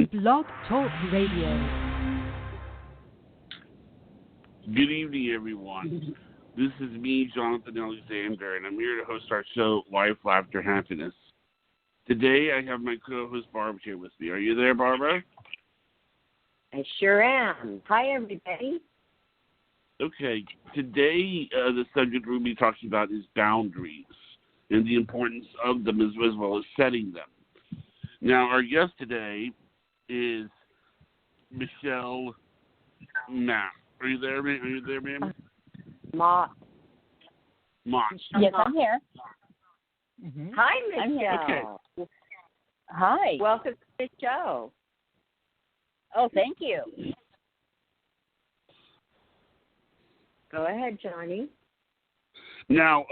Blog Talk Radio. Good evening, everyone. This is me, Jonathan Alexander, and I'm here to host our show, Life, Laughter, Happiness. Today, I have my co-host, Barbara, here with me. Are you there, Barbara? I sure am. Hi, everybody. Okay. Today, the subject we'll be talking about is boundaries and the importance of them as well as setting them. Now, our guest today is Michelle Mapp. Are you there, ma'am? Mott. Yes, I'm here. Mm-hmm. Hi, Michelle. Okay. Hi. Welcome to the show. Oh, thank you. Go ahead, Johnny. Now,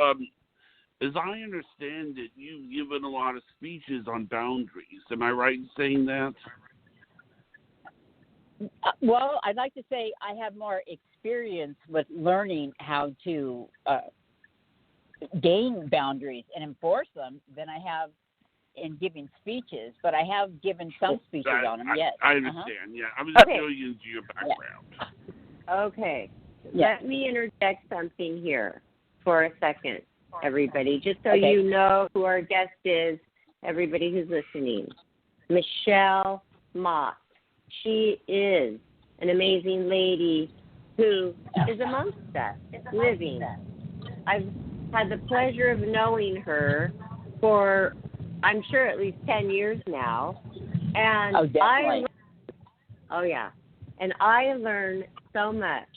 as I understand it, you've given a lot of speeches on boundaries. Am I right in saying that? Well, I'd like to say I have more experience with learning how to gain boundaries and enforce them than I have in giving speeches. But I have given some speeches on them, yes. I understand, yeah. I was just filling into your background. Yeah. Okay. Yeah. Let me interject something here for a second, everybody, just so you know who our guest is, everybody who's listening. Michelle Mott. She is an amazing lady who is amongst us, living. I've had the pleasure of knowing her for, I'm sure, at least 10 years now. And definitely. And I learned so much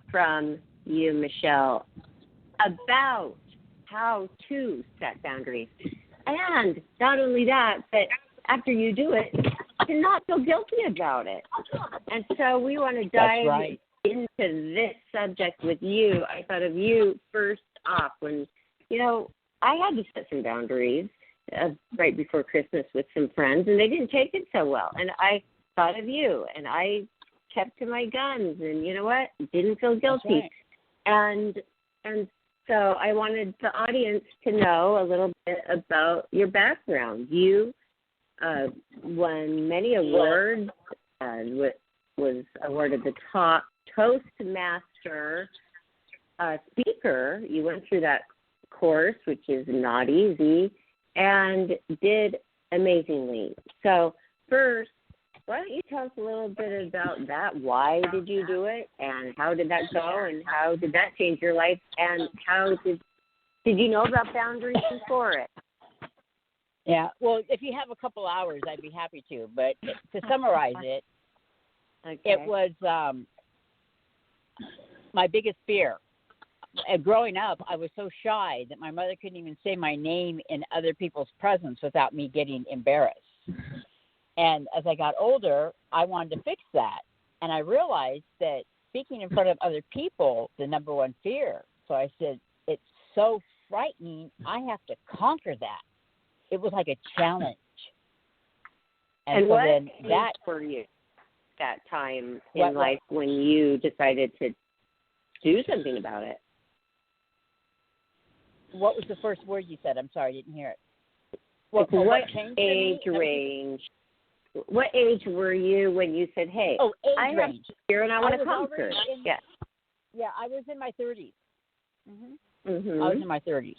from you, Michelle, about how to set boundaries. And not only that, but after you do it, to not feel guilty about it. And so we want to dive into this subject with you. I thought of you first off when, I had to set some boundaries right before Christmas with some friends, and they didn't take it so well. And I thought of you, and I kept to my guns, and you know what? Didn't feel guilty. And so I wanted the audience to know a little bit about your background. You won many awards and was awarded the top Toastmaster speaker. You went through that course, which is not easy, and did amazingly. So first, why don't you tell us a little bit about that? Why did you do it, and how did that go, and how did that change your life, and how did you know about boundaries before it? Yeah, well, if you have a couple hours, I'd be happy to. But to summarize it, it was my biggest fear. Growing up, I was so shy that my mother couldn't even say my name in other people's presence without me getting embarrassed. And as I got older, I wanted to fix that. And I realized that speaking in front of other people, the number one fear. So I said, it's so frightening, I have to conquer that. It was like a challenge. And so what then that for you that time in life when you decided to do something about it? What was the first word you said? I'm sorry, I didn't hear it. What age range? What age were you when you said, "Hey, I have fear and I want to conquer"? Yeah, I was in my 30s. Mm-hmm. I was in my 30s.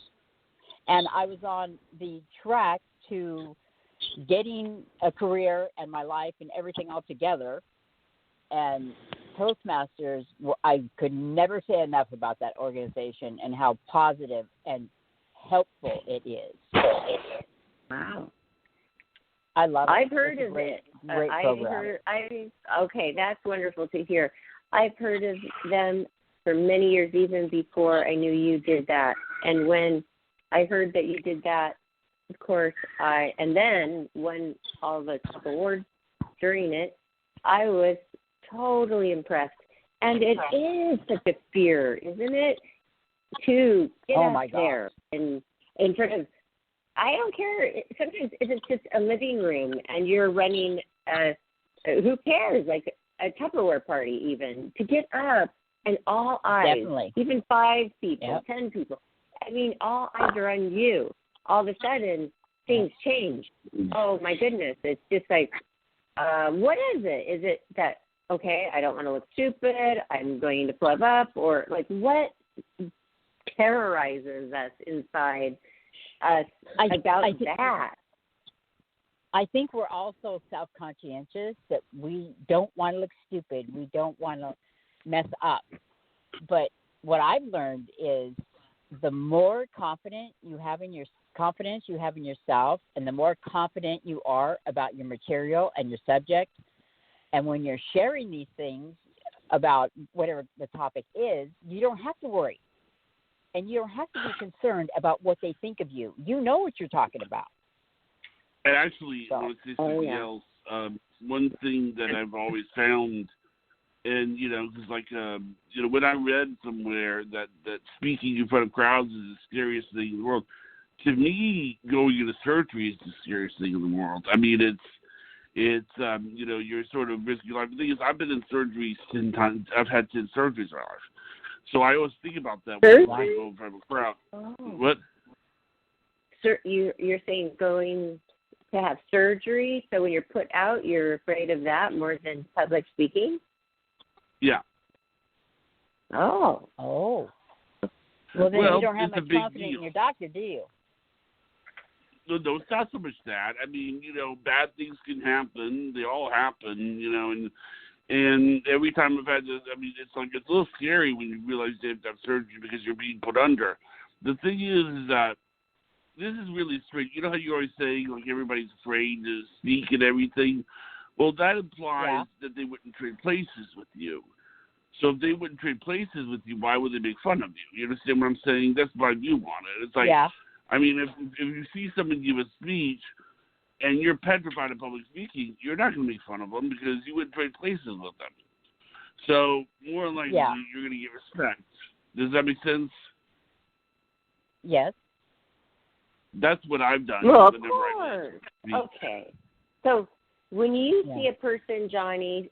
And I was on the track to getting a career and my life and everything all together. And Toastmasters, I could never say enough about that organization and how positive and helpful it is. Wow. I love it. I've heard of it. Great program. Okay, that's wonderful to hear. I've heard of them for many years, even before I knew you did that. And when I heard that you did that, of course, and then won all the top awards during it, I was totally impressed. And it is such a fear, isn't it, to get out there and in front of, I don't care, sometimes if it's just a living room and you're running, who cares, like a Tupperware party even, to get up and all eyes, even 5 people, 10 people, I mean, all eyes are on you. All of a sudden, things change. Oh, my goodness. It's just like what is it? Is it that, okay, I don't want to look stupid, I'm going to plug up, or like what terrorizes us inside us about that? I think we're all so self-conscientious that we don't want to look stupid. We don't want to mess up. But what I've learned is the more confidence you have in yourself, and the more confident you are about your material and your subject, and when you're sharing these things about whatever the topic is, you don't have to worry. And you don't have to be concerned about what they think of you. You know what you're talking about. And actually, I want to say something else. One thing that I've always found, and, because when I read somewhere that speaking in front of crowds is the scariest thing in the world, to me, going into surgery is the scariest thing in the world. I mean, it's you're sort of risking your life. The thing is, I've been in surgery 10 times. I've had 10 surgeries in my life. So I always think about that when I go in front of a crowd. Oh. What? Sir, you're saying going to have surgery, so when you're put out, you're afraid of that more than public speaking? Yeah. Oh. Well, then you don't have much confidence in your doctor, do you? No, it's not so much that. I mean, bad things can happen. They all happen, and every time I've had this, I mean, it's a little scary when you realize you have to have surgery because you're being put under. The thing is that this is really strange. You know how you always say, everybody's afraid to speak and everything? Well, that implies that they wouldn't trade places with you. So if they wouldn't trade places with you, why would they make fun of you? You understand what I'm saying? That's my view on it. It's like, I mean, if you see someone give a speech and you're petrified of public speaking, you're not going to make fun of them because you wouldn't trade places with them. So more than likely, you're going to get respect. Does that make sense? Yes. That's what I've done. Well, of course. Okay. So when you see a person, Johnny,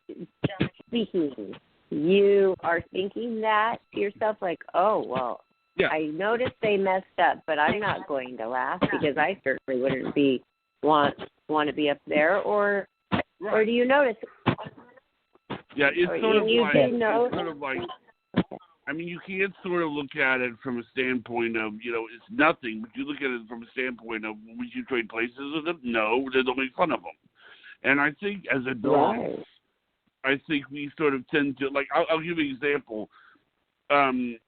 speaking, you are thinking that to yourself, like, oh, well, I noticed they messed up, but I'm not going to laugh because I certainly wouldn't want to be up there, or do you notice? Yeah, it's sort of like, I mean, you can't sort of look at it from a standpoint of, it's nothing, but you look at it from a standpoint of, would you trade places with them? No, they don't make fun of them. And I think as adults, I think we sort of tend to, like, I'll give you an example. When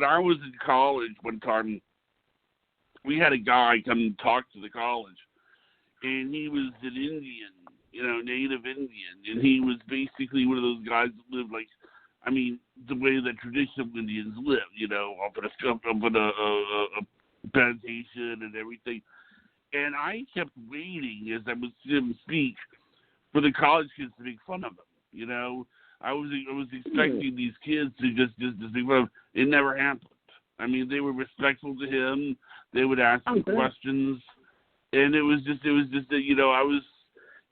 I was in college one time, we had a guy come and talk to the college, and he was an Indian, native Indian, and he was basically one of those guys that lived the way that traditional Indians live, up in a plantation and everything. And I kept waiting as I would see him speak for the college kids to make fun of him. I was expecting these kids to just make fun of him. It never happened. I mean, they were respectful to him. They would ask him questions, and it was just that I was,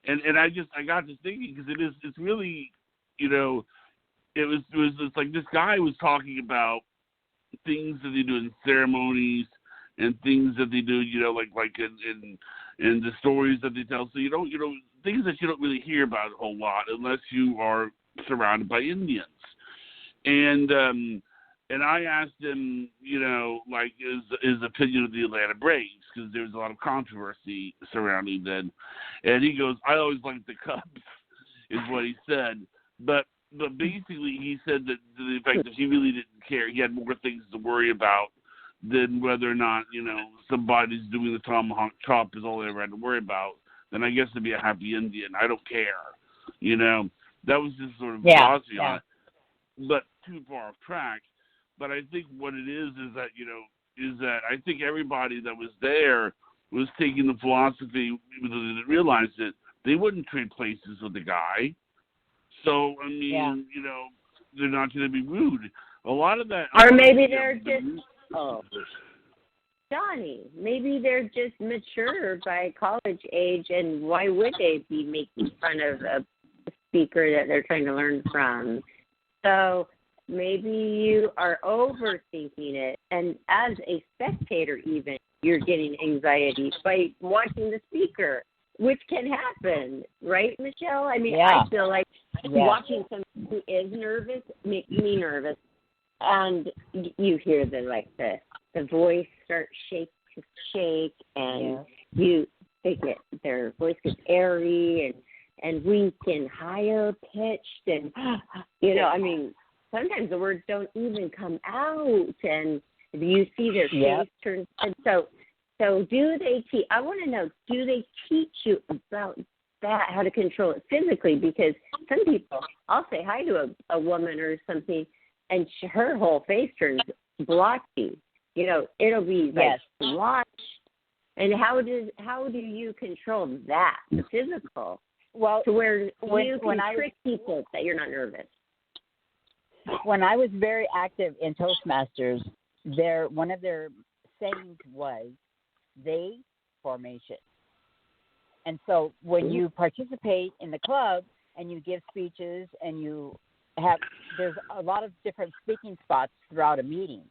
and I got to thinking because it's really, it's like this guy was talking about things that they do in ceremonies and things that they do, like in the stories that they tell. So things that you don't really hear about a whole lot unless you are surrounded by Indians. And I asked him, his opinion of the Atlanta Braves, because there was a lot of controversy surrounding them. And he goes, I always liked the Cubs, is what he said. But basically he said that the fact that he really didn't care. He had more things to worry about than whether or not, somebody's doing the tomahawk chop is all they ever had to worry about. Then I guess to be a happy Indian, I don't care. That was just sort of glossy on it. But too far off track. But I think what it is that I think everybody that was there was taking the philosophy, even though they didn't realize it, they wouldn't trade places with the guy. So, I mean, they're not going to be rude. A lot of that... Or maybe they're just... Johnny, maybe they're just mature by college age, and why would they be making fun of a speaker that they're trying to learn from? So maybe you are overthinking it, and as a spectator even, you're getting anxiety by watching the speaker. which can happen, right, Michelle? I mean, Yeah. I feel like Yeah. watching someone who is nervous makes me nervous, and you hear the voice start to shake, and their voice gets airy and weak and higher pitched, and I mean, sometimes the words don't even come out, and you see their face turn. And so do they teach? I want to know, do they teach you about that, how to control it physically? Because some people, I'll say hi to a woman or something, and her whole face turns blotchy. It'll be like blotched. And how do you control that, the physical, to where you can trick people that you're not nervous? When I was very active in Toastmasters, one of their sayings was they formation. And so when you participate in the club and you give speeches and there's a lot of different speaking spots throughout a meeting.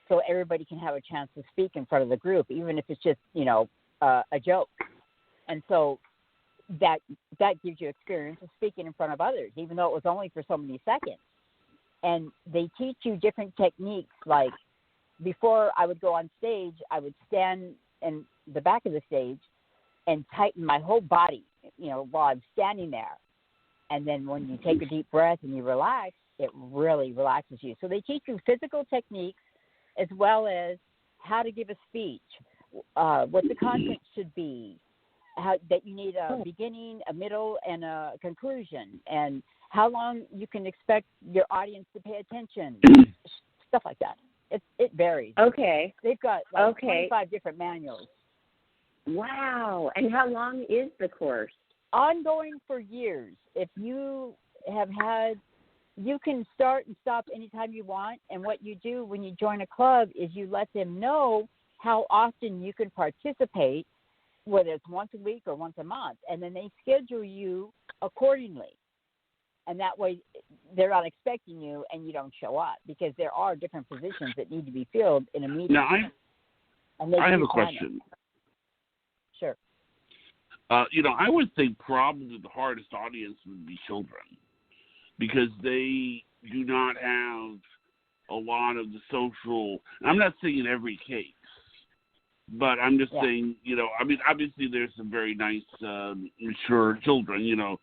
So everybody can have a chance to speak in front of the group, even if it's just, a joke. And so that gives you experience of speaking in front of others, even though it was only for so many seconds. And they teach you different techniques. Like before I would go on stage, I would stand in the back of the stage and tighten my whole body, while I'm standing there. And then when you take a deep breath and you relax, it really relaxes you. So they teach you physical techniques as well as how to give a speech, what the content should be, that you need a beginning, a middle, and a conclusion, and how long you can expect your audience to pay attention, stuff like that. It varies. Okay. They've got 25 different manuals. Wow. And how long is the course? Ongoing for years. If you have had, you can start and stop anytime you want. And what you do when you join a club is you let them know how often you can participate, whether it's once a week or once a month. And then they schedule you accordingly. And that way they're not expecting you and you don't show up, because there are different positions that need to be filled in a meeting. Now, I have a question. Sure. I would think probably the hardest audience would be children, because they do not have a lot of the social. I'm not saying in every case, but I'm just saying, obviously there's some very nice, mature children,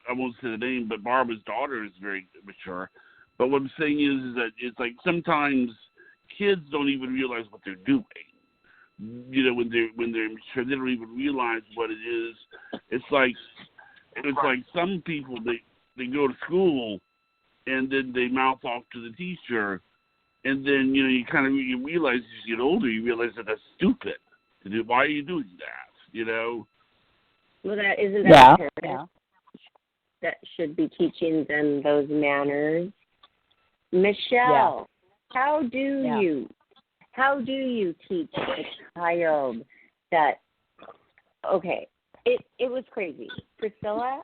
I won't say the name, but Barbara's daughter is very mature. But what I'm saying is that it's like sometimes kids don't even realize what they're doing. When they're mature, they don't even realize what it is. It's like some people they go to school and then they mouth off to the teacher, and then you realize as you get older, you realize that that's stupid. Why are you doing that? Well, isn't that parents that should be teaching them those manners? Michelle, how do you teach a child that? Okay, it was crazy. Priscilla,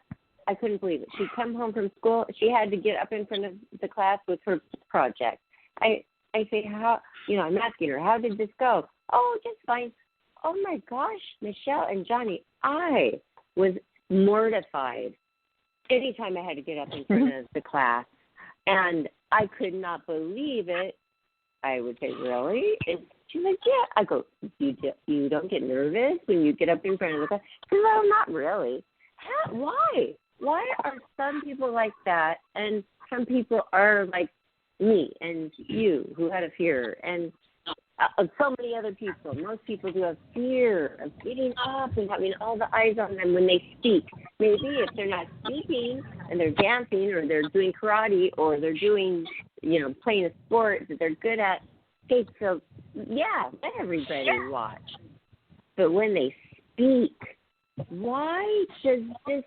I couldn't believe it. She'd come home from school. She had to get up in front of the class with her project. I say, how? I'm asking her, how did this go? Oh, just fine. Oh my gosh, Michelle and Johnny, I was mortified anytime I had to get up in front of the class, and I could not believe it. I would say, really? And she's like, yeah. I go, you don't get nervous when you get up in front of the class? She goes, well, not really. Why? Why are some people like that, and some people are like me and you, who had a fear, and so many other people? Most people do have fear of getting up and having all the eyes on them when they speak. Maybe if they're not speaking and they're dancing or they're doing karate or they're doing, playing a sport that they're good at, okay, so let everybody watch. But when they speak, why does this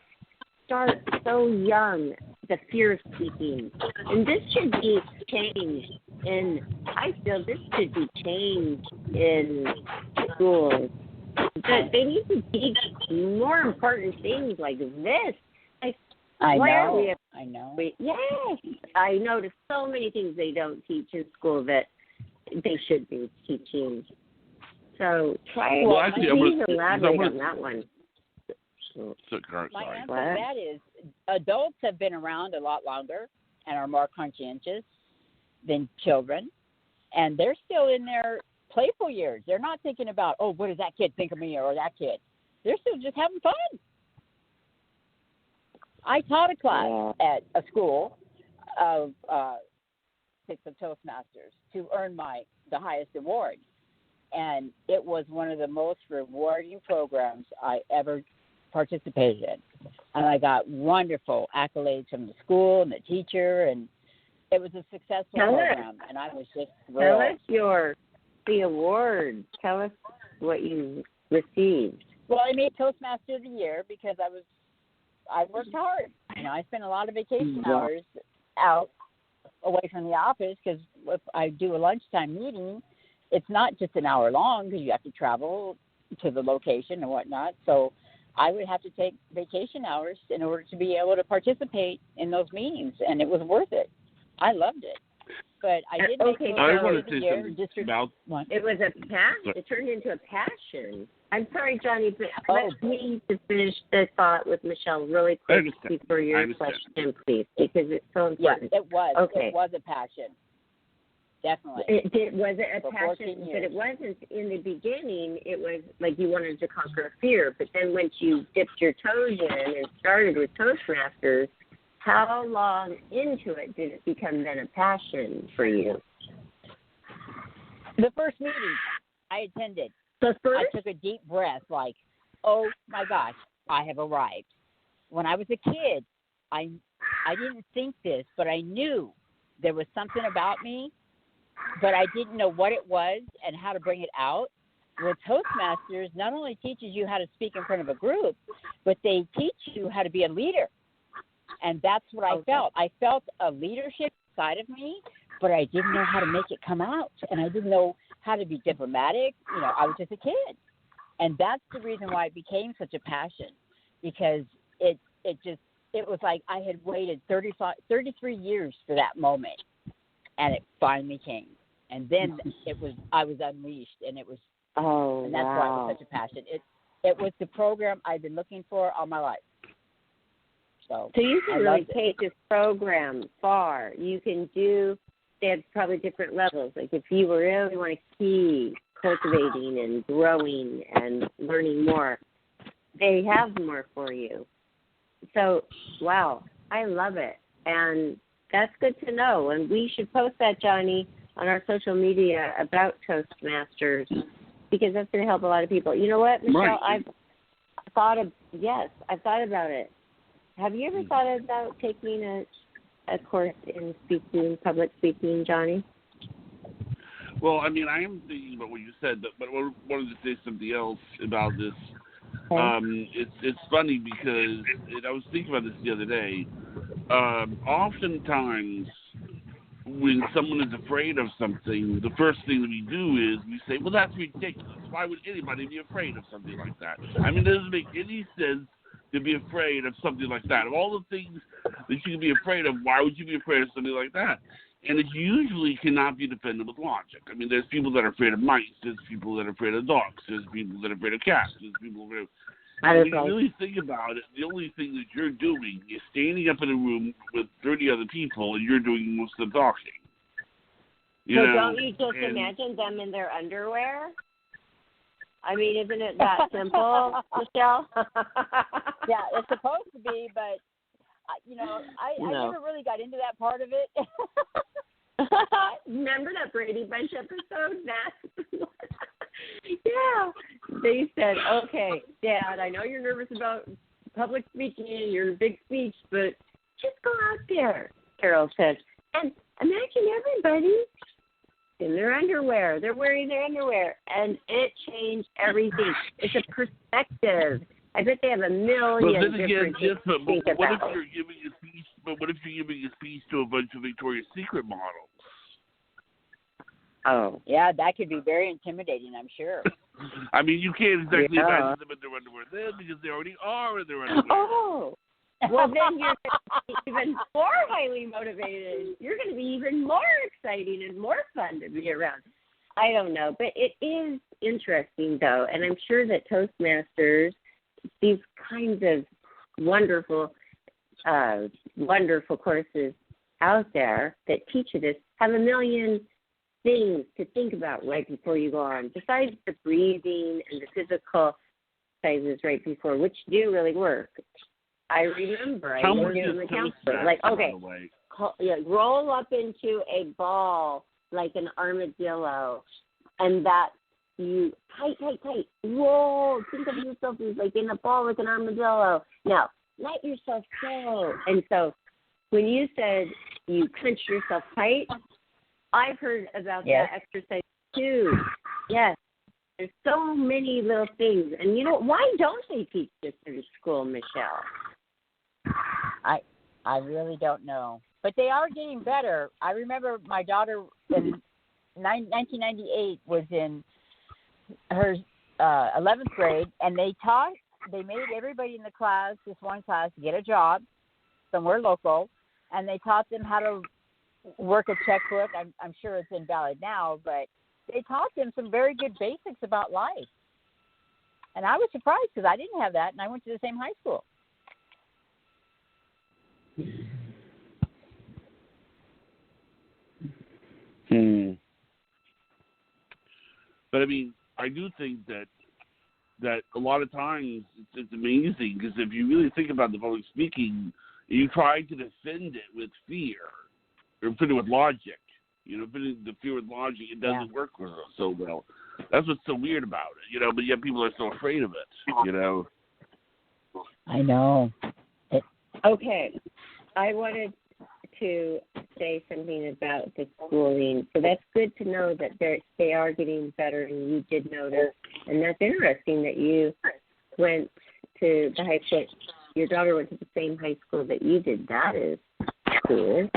start so young, the fear of speaking? And this should be changed. And I feel this should be changed in schools. But they need to teach more important things like this. Like, I know. Yes. I noticed so many things they don't teach in school that they should be teaching. So elaborate on that one. So, My sorry. answer to that is adults have been around a lot longer and are more conscientious than children, and they're still in their playful years. They're not thinking about, oh, what does that kid think of me or that kid. They're still just having fun. I taught a class at a school of Six of Toastmasters to earn the highest award. And it was one of the most rewarding programs I ever participated in. And I got wonderful accolades from the school and the teacher, and it was a successful program. And I was just thrilled. Tell us the award. Tell us what you received. Well, I made Toastmaster of the Year because I worked hard. You know, I spent a lot of vacation hours out away from the office because if I do a lunchtime meeting, it's not just an hour long because you have to travel to the location and whatnot. So I would have to take vacation hours in order to be able to participate in those meetings, and it was worth it. I loved it. But I did make Toastmaster of the Year. It was a passion. It turned into a passion. I'm sorry, Johnny, but let me to finish the thought with Michelle really quick before your question, please, because it's so important. Yes, it was. Okay. It was a passion. Definitely. Was it a passion? But it wasn't in the beginning. It was like you wanted to conquer fear. But then once you dipped your toes in and started with Toastmasters, how long into it did it become then a passion for you? The first meeting I attended. The first? I took a deep breath like, oh, my gosh, I have arrived. When I was a kid, I didn't think this, but I knew there was something about me, but I didn't know what it was and how to bring it out. Well, Toastmasters not only teaches you how to speak in front of a group, but they teach you how to be a leader. And that's what I felt. I felt a leadership side of me, but I didn't know how to make it come out. And I didn't know how to be diplomatic. You know, I was just a kid. And that's the reason why it became such a passion, because it was like I had waited 33 years for that moment, and it finally came. And then I was unleashed, and it was, and that's why it was such a passion. It was the program I've been looking for all my life. So you can really take this program far. You can do, they have probably different levels. Like if you really want to keep cultivating and growing and learning more, they have more for you. So, wow, I love it. And that's good to know. And we should post that, Johnny, on our social media about Toastmasters, because that's going to help a lot of people. You know what, Michelle? Right. I've thought about it. Have you ever thought about taking a course in public speaking, Johnny? Well, I mean, I am thinking about what you said, but I wanted to say something else about this. It's funny because I was thinking about this the other day. Oftentimes, when someone is afraid of something, the first thing that we do is we say, well, that's ridiculous. Why would anybody be afraid of something like that? I mean, it doesn't make any sense to be afraid of something like that. Of all the things that you can be afraid of, why would you be afraid of something like that? And it usually cannot be defended with logic. I mean, there's people that are afraid of mice. There's people that are afraid of dogs. There's people that are afraid of cats. There's people that are... When you really think about it, the only thing that you're doing is standing up in a room with 30 other people, and you're doing most of the talking. Don't you just imagine them in their underwear? I mean, isn't it that simple, Michelle? Yeah, it's supposed to be, but, I never really got into that part of it. Remember that Brady Bunch episode? Yeah. They said, okay, Dad, I know you're nervous about public speaking and your big speech, but just go out there, Carol said, and imagine everybody in their underwear. They're wearing their underwear, and it changed everything. It's a perspective. I bet they have a million different things to think about. What if you're giving a speech? But what if you're giving a speech to a bunch of Victoria's Secret models? Oh, yeah, that could be very intimidating, I'm sure. I mean, you can't exactly imagine them in their underwear then because they already are in their underwear. Oh, well, then you're going to be even more highly motivated. You're going to be even more exciting and more fun to be around. I don't know, but it is interesting, though, and I'm sure that Toastmasters these kinds of wonderful, wonderful courses out there that teach you this have a million things to think about right before you go on, besides the breathing and the physical exercises right before, which do really work. I remember I was doing the counselor. Like, okay, roll up into a ball like an armadillo, and that you tight, roll. Think of yourself as like in a ball like an armadillo. Now, let yourself go. And so when you said you clench yourself tight, I've heard about that exercise too. Yes. There's so many little things. And, why don't they teach this in school, Michelle? I really don't know. But they are getting better. I remember my daughter in 1998 was in her 11th grade, and they made everybody in the class, this one class, get a job somewhere local, and they taught them how to work a checkbook. I'm sure it's invalid now, but they taught them some very good basics about life. And I was surprised because I didn't have that, and I went to the same high school. But I mean, I do think that a lot of times it's amazing, because if you really think about the public speaking, you try to defend it with fear or defend it with logic. Defending the fear with logic, it doesn't work so well. That's what's so weird about it, but yet people are so afraid of it, I know. Okay. I wanted to say something about the schooling. So that's good to know that they are getting better, and you did notice. And that's interesting that you went to the high school. Your daughter went to the same high school that you did. That is cool.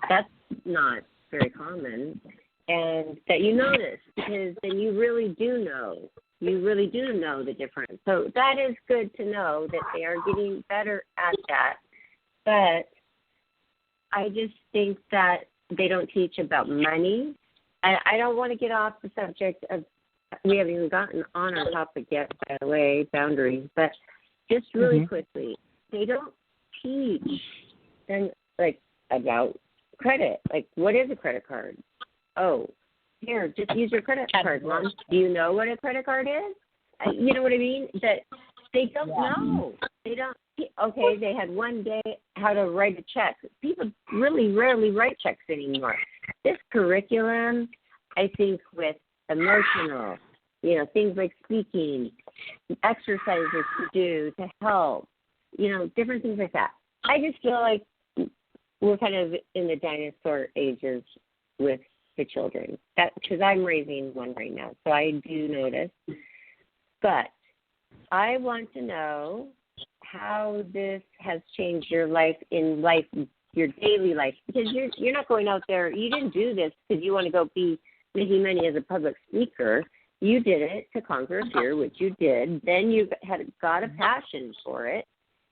That's not very common. And that you noticed, because then you really do know. You really do know the difference. So that is good to know that they are getting better at that. But I just think that they don't teach about money. I don't want to get off the subject of, we haven't even gotten on our topic yet, by the way, boundaries, but just really quickly, they don't teach them, like, about credit. Like, what is a credit card? Oh, here, just use your credit card, Mom. Do you know what a credit card is? You know what I mean? That they don't know. They don't. Okay, they had one day how to write a check. People really rarely write checks anymore. This curriculum, I think, with emotional, things like speaking, exercises to do to help, different things like that. I just feel like we're kind of in the dinosaur ages with the children. That because I'm raising one right now, so I do notice. But I want to know how this has changed your life, your daily life, because you're not going out there. You didn't do this because you want to go be making money as a public speaker. You did it to conquer fear, which you did. Then you got a passion for it,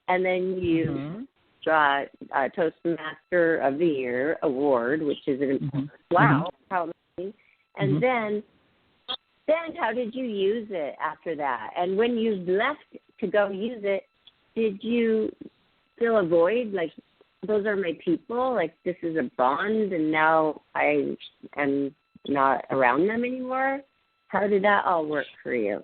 and then you got a Toastmaster of the Year award, which is wow, how amazing. And then how did you use it after that? And when you left to go use it, did you feel a void? Like, those are my people, like this is a bond, and now I am not around them anymore? How did that all work for you?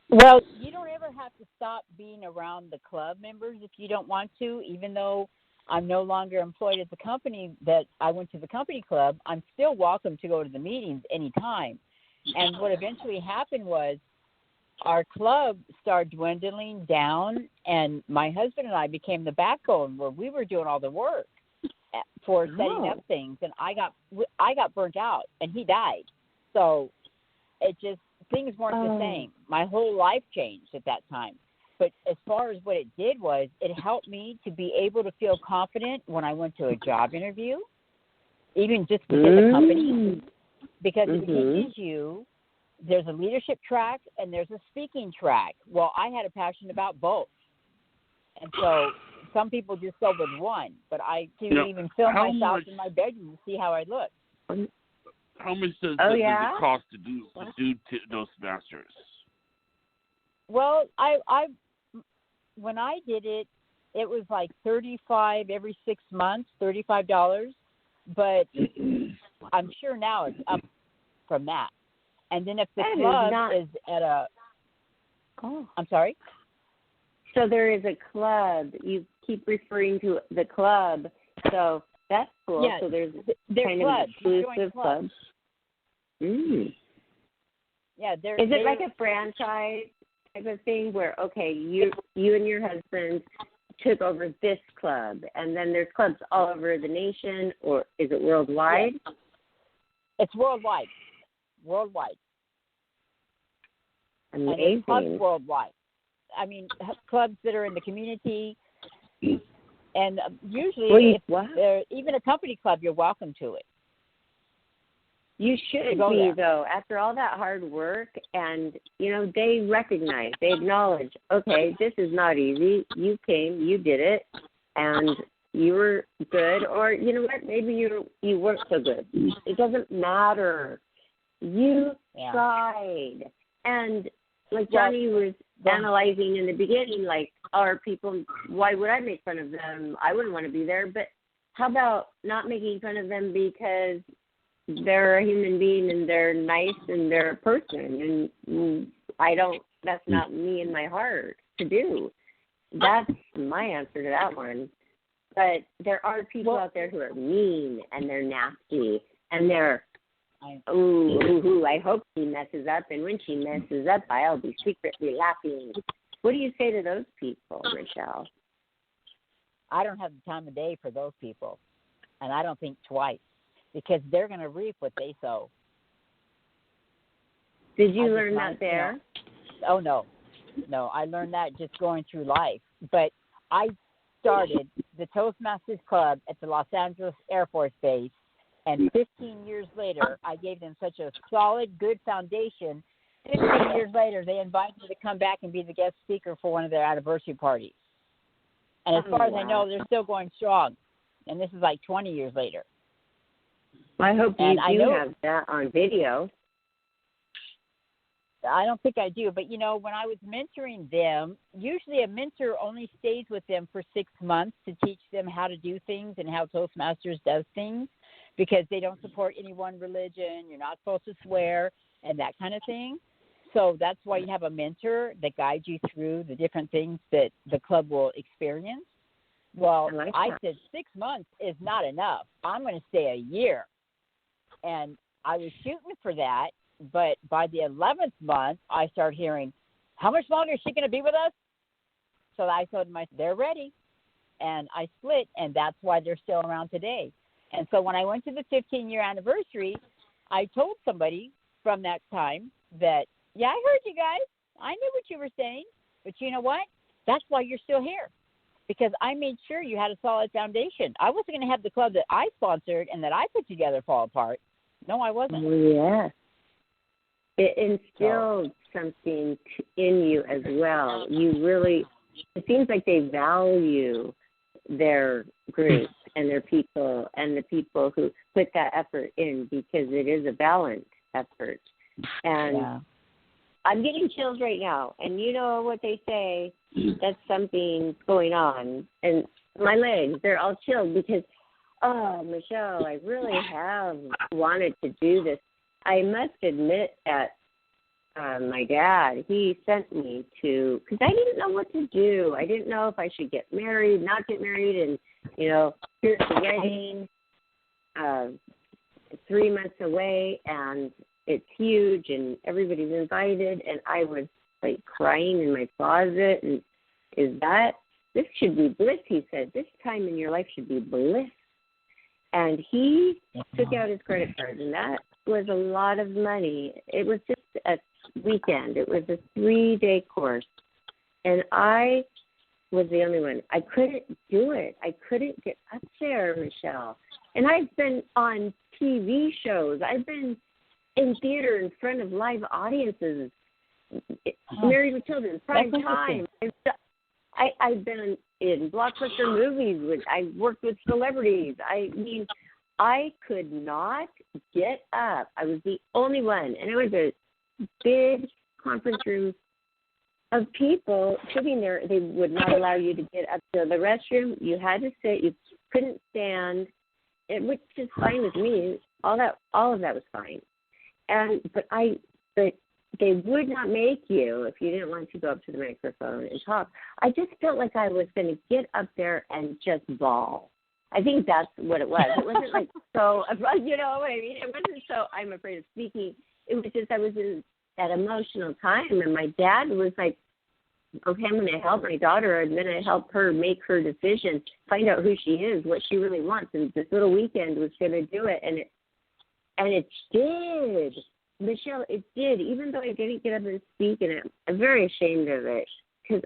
Well, you don't ever have to stop being around the club members if you don't want to, even though I'm no longer employed at the company that I went to the company club. I'm still welcome to go to the meetings anytime. And what eventually happened was our club started dwindling down, and my husband and I became the backbone where we were doing all the work for setting up things. And I got burnt out, and he died. So it just, things weren't the same. My whole life changed at that time. But as far as what it did was, it helped me to be able to feel confident when I went to a job interview, even just within the company, because it teaches you there's a leadership track and there's a speaking track. Well, I had a passion about both. And so some people just go with one, but I can even film myself in my bedroom to see how I look. How much does it cost to do Toastmasters? Well, when I did it, it was like 35 every 6 months, $35. But I'm sure now it's up from that. And then if the club is at a, I'm sorry. So there is a club. You keep referring to the club. So that's cool. Yeah, so there's kind clubs. of exclusive clubs. Mm. Yeah, is it like a franchise type of thing where, okay, you and your husband took over this club, and then there's clubs all over the nation, or is it worldwide? Yes. It's worldwide. Worldwide. Amazing. And it's clubs worldwide. I mean, clubs that are in the community, and usually, even a company club, you're welcome to it. You should be, though, after all that hard work, and, they recognize, they acknowledge, okay, this is not easy. You came, you did it, and you were good, or, you know what, maybe you weren't so good. It doesn't matter. You tried. And like Johnny was analyzing in the beginning, like, are people, why would I make fun of them? I wouldn't want to be there. But how about not making fun of them because they're a human being and they're nice and they're a person, and that's not me in my heart to do. That's my answer to that one. But there are people out there who are mean and they're nasty and they're, I hope she messes up, and when she messes up, I'll be secretly laughing. What do you say to those people, Michelle? I don't have the time of day for those people, and I don't think twice. Because they're going to reap what they sow. Did you learn that there? Oh, no. No, I learned that just going through life. But I started the Toastmasters Club at the Los Angeles Air Force Base, and 15 years later, I gave them such a solid, good foundation. 15 years later, they invited me to come back and be the guest speaker for one of their anniversary parties. And as far as I know, they're still going strong. And this is like 20 years later. I hope you do have that on video. I don't think I do, but when I was mentoring them, usually a mentor only stays with them for 6 months to teach them how to do things and how Toastmasters does things, because they don't support any one religion. You're not supposed to swear and that kind of thing. So that's why you have a mentor that guides you through the different things that the club will experience. Well, I said 6 months is not enough. I'm going to stay a year. And I was shooting for that, but by the 11th month, I started hearing, how much longer is she going to be with us? So I told them, they're ready. And I split, and that's why they're still around today. And so when I went to the 15-year anniversary, I told somebody from that time that, I heard you guys. I knew what you were saying. But you know what? That's why you're still here. Because I made sure you had a solid foundation. I wasn't going to have the club that I sponsored and that I put together fall apart. No, I wasn't. Yeah. It instilled something in you as well. It seems like they value their group and their people and the people who put that effort in, because it is a balanced effort. And I'm getting chills right now. And you know what they say, that's something going on. And my legs, they're all chilled because, Michelle, I really have wanted to do this. I must admit that my dad, he sent me to, because I didn't know what to do. I didn't know if I should get married, not get married, and, here's the wedding, 3 months away, and it's huge, and everybody's invited, and I was, crying in my closet, and this should be bliss, he said. This time in your life should be bliss. And he took out his credit card, and that was a lot of money. It was just a weekend. It was a 3-day course. And I was the only one. I couldn't do it. I couldn't get up there, Michelle. And I've been on TV shows. I've been in theater in front of live audiences, Married with Children, prime time. I've been in blockbuster movies. I worked with celebrities. I mean, I could not get up. I was the only one. And it was a big conference room of people sitting there. They would not allow you to get up to the restroom. You had to sit. You couldn't stand, which is fine with me. All of that was fine. But they would not make you, if you didn't want to go up to the microphone and talk. I just felt like I was going to get up there and just bawl. I think that's what it was. It wasn't like so, you know what I mean? It wasn't so I'm afraid of speaking. It was just I was in that emotional time, and my dad was like, okay, I'm going to help my daughter. I'm going to help her make her decision, find out who she is, what she really wants. And this little weekend was going to do it, and it did. Michelle, it did, even though I didn't get up and speak, and I'm very ashamed of it, because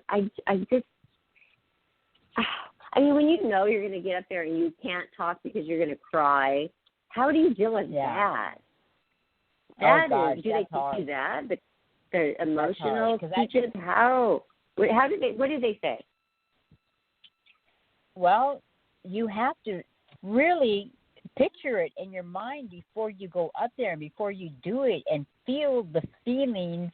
I mean, when you know you're going to get up there and you can't talk because you're going to cry, how do you deal with that? Do they teach you that? The emotional teachers? What did they say? Well, you have to really picture it in your mind before you go up there and before you do it, and feel the feelings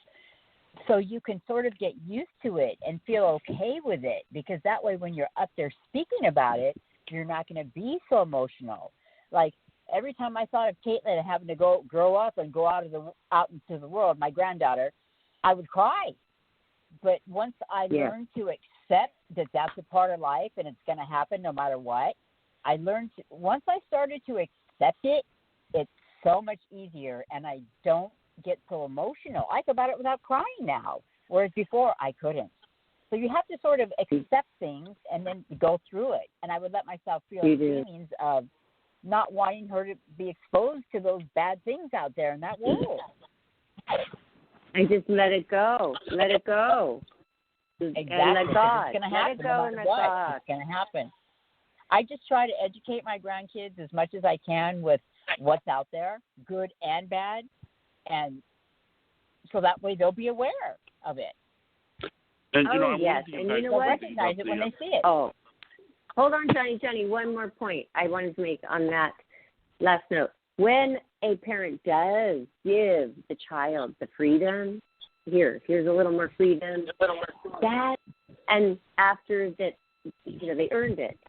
so you can sort of get used to it and feel okay with it, because that way when you're up there speaking about it, you're not going to be so emotional. Like every time I thought of Caitlin having to grow up and go out into the world, my granddaughter, I would cry. But once I learned to accept that that's a part of life and it's going to happen no matter what, once I started to accept it, it's so much easier, and I don't get so emotional. I go about it without crying now, whereas before I couldn't. So you have to sort of accept things and then go through it. And I would let myself feel the feelings of not wanting her to be exposed to those bad things out there in that world. I just let it go. Let it go. Exactly. And let God. It's going to happen. Let it go and let God. It's going to happen. I just try to educate my grandkids as much as I can with what's out there, good and bad, and so that way they'll be aware of it. And, yes, and you know what? Recognize it when they see it. Oh, hold on, Johnny. One more point I wanted to make on that last note. When a parent does give the child the freedom, here's a little more freedom, that, and after that, they earned it.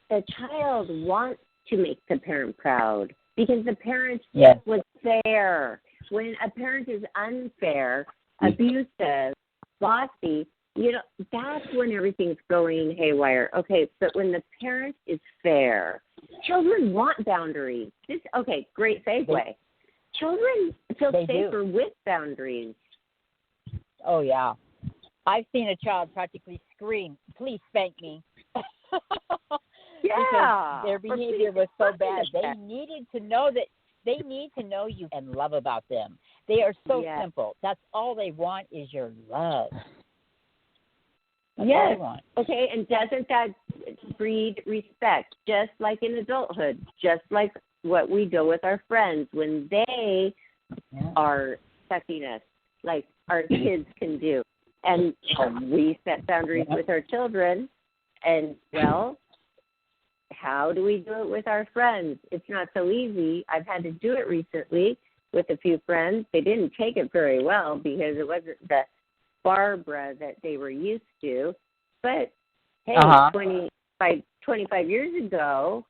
The child wants to make the parent proud because the parent was fair. When a parent is unfair, abusive, bossy, that's when everything's going haywire. Okay, but when the parent is fair, children want boundaries. Great segue. Children feel safer with boundaries. Oh, yeah. I've seen a child practically scream, "Please spank me." Because their behavior was so bad. They needed to know that they need to know you and love about them. They are so simple. That's all they want is your love. That's all they want. Okay, and doesn't that breed respect? Just like in adulthood, just like what we do with our friends when they are sucking us, like our kids can do. And we set boundaries with our children, and, how do we do it with our friends? It's not so easy. I've had to do it recently with a few friends. They didn't take it very well because it wasn't the Barbara that they were used to. But, hey, 25 years ago,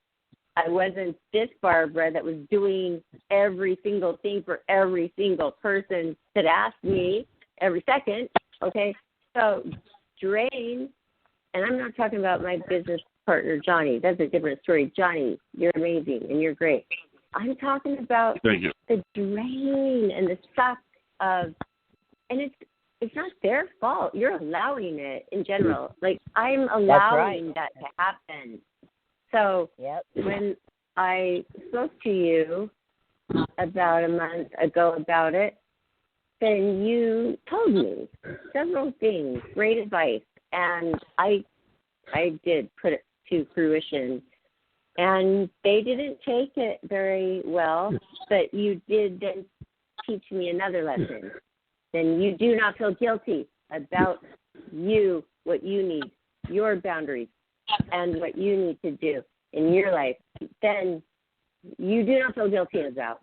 I wasn't this Barbara that was doing every single thing for every single person that asked me every second. Okay, so drain, and I'm not talking about my business partner, Johnny. That's a different story. Johnny, you're amazing and you're great. I'm talking about the drain and the suck of, and it's not their fault. You're allowing it in general. Like, I'm allowing that to happen. So when I spoke to you about a month ago about it, then you told me several things, great advice, and I did put it to fruition. And they didn't take it very well, but you did then teach me another lesson. Then you do not feel guilty about you, what you need, your boundaries, and what you need to do in your life. Then you do not feel guilty about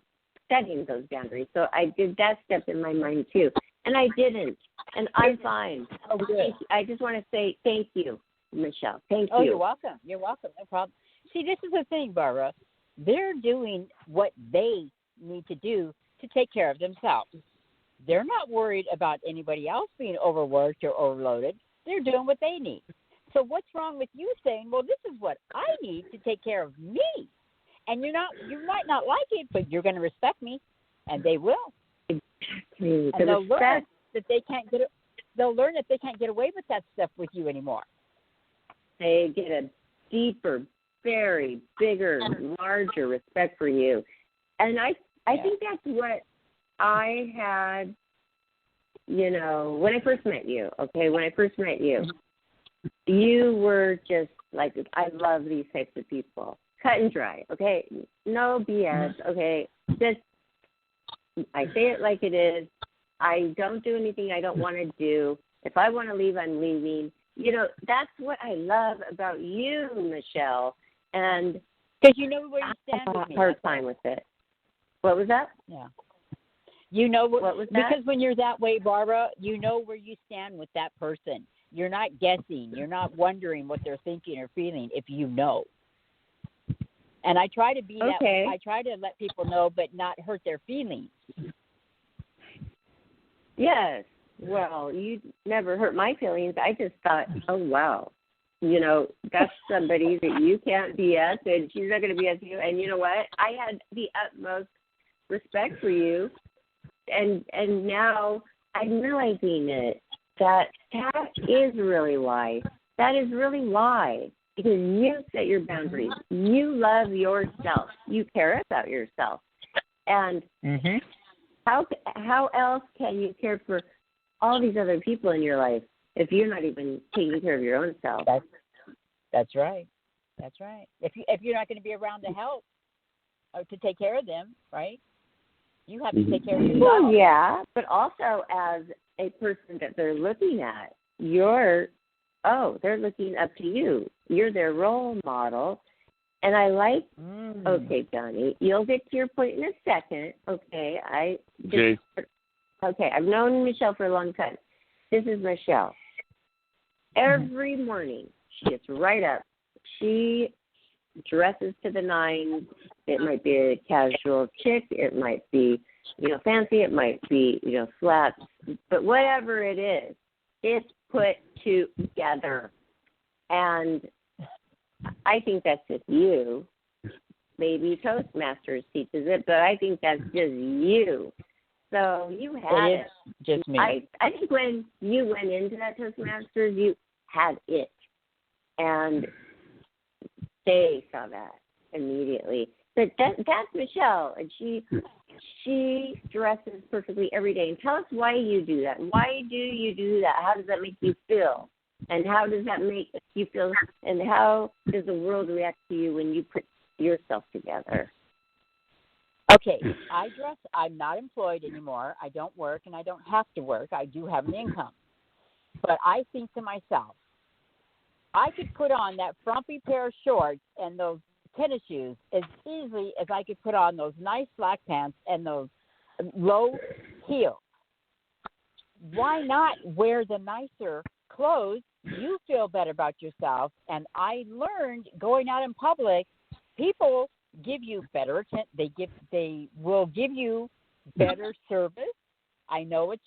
setting those boundaries. So I did that step in my mind too. And I didn't and I'm fine. Oh, good. I just want to say thank you, Michelle. Thank you. Oh, you're welcome. You're welcome. No problem. See, this is the thing, Barbara. They're doing what they need to do to take care of themselves. They're not worried about anybody else being overworked or overloaded. They're doing what they need. So what's wrong with you saying, well, this is what I need to take care of me? And you might not like it, but you're going to respect me, and they will. Exactly. And they'll learn that they can't get away with that stuff with you anymore. They get a deeper, very bigger, larger respect for you. And I think that's what I had, when I first met you, okay? When I first met you, you were just like, I love these types of people. Cut and dry, okay? No BS, okay? Just, I say it like it is. I don't do anything I don't want to do. If I want to leave, I'm leaving. That's what I love about you, Michelle. And because you know where you stand with me. I have a hard time with it. What was that? Yeah. You know what was that? Because when you're that way, Barbara, you know where you stand with that person. You're not guessing. You're not wondering what they're thinking or feeling if you know. And I try to be that way. I try to let people know, but not hurt their feelings. Yes. Well, you never hurt my feelings. I just thought, oh, wow. That's somebody that you can't BS, and she's not going to BS you. And you know what? I had the utmost respect for you. And now I'm realizing that is really why. That is really why. Because you set your boundaries. You love yourself. You care about yourself. And how else can you care for all these other people in your life if you're not even taking care of your own self? That's right. That's right. If you're not going to be around to help or to take care of them, right? You have to take care of yourself. Well, yeah, but also as a person that they're looking at, they're looking up to you. You're their role model. And I like, okay, Johnny, you'll get to your point in a second. Okay, I've known Michelle for a long time. This is Michelle. Every morning, she gets right up. She dresses to the nines. It might be a casual chick. It might be, fancy. It might be, slats. But whatever it is, it's put together. And I think that's just you. Maybe Toastmasters teaches it, but I think that's just you. So you had it. Just me. I think when you went into that Toastmasters, you had it. And they saw that immediately. But that's Michelle, and she dresses perfectly every day. And tell us why you do that. Why do you do that? How does that make you feel? And how does that make you feel? And how does the world react to you when you put yourself together? Okay, I dress. I'm not employed anymore. I don't work, and I don't have to work. I do have an income. But I think to myself, I could put on that frumpy pair of shorts and those tennis shoes as easily as I could put on those nice black pants and those low heels. Why not wear the nicer clothes? You feel better about yourself. And I learned going out in public, people give you better attention. They will give you better service. I know it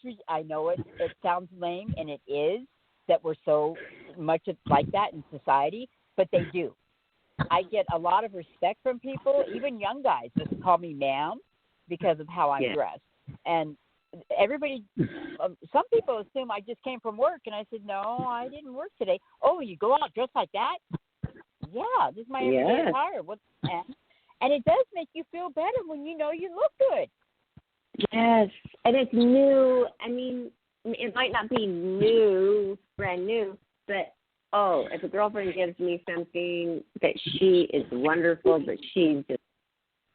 sounds lame, and it is that we're so much like that in society, but they do. I get a lot of respect from people, even young guys just call me ma'am because of how I'm dressed. And everybody, some people assume I just came from work, and I said, no, I didn't work today. Oh, you go out dressed like that? Yeah, this is my everyday attire. And it does make you feel better when you know you look good. Yes, and it's new. I mean, it might not be new, brand new, but, if a girlfriend gives me something that she is wonderful, but she's just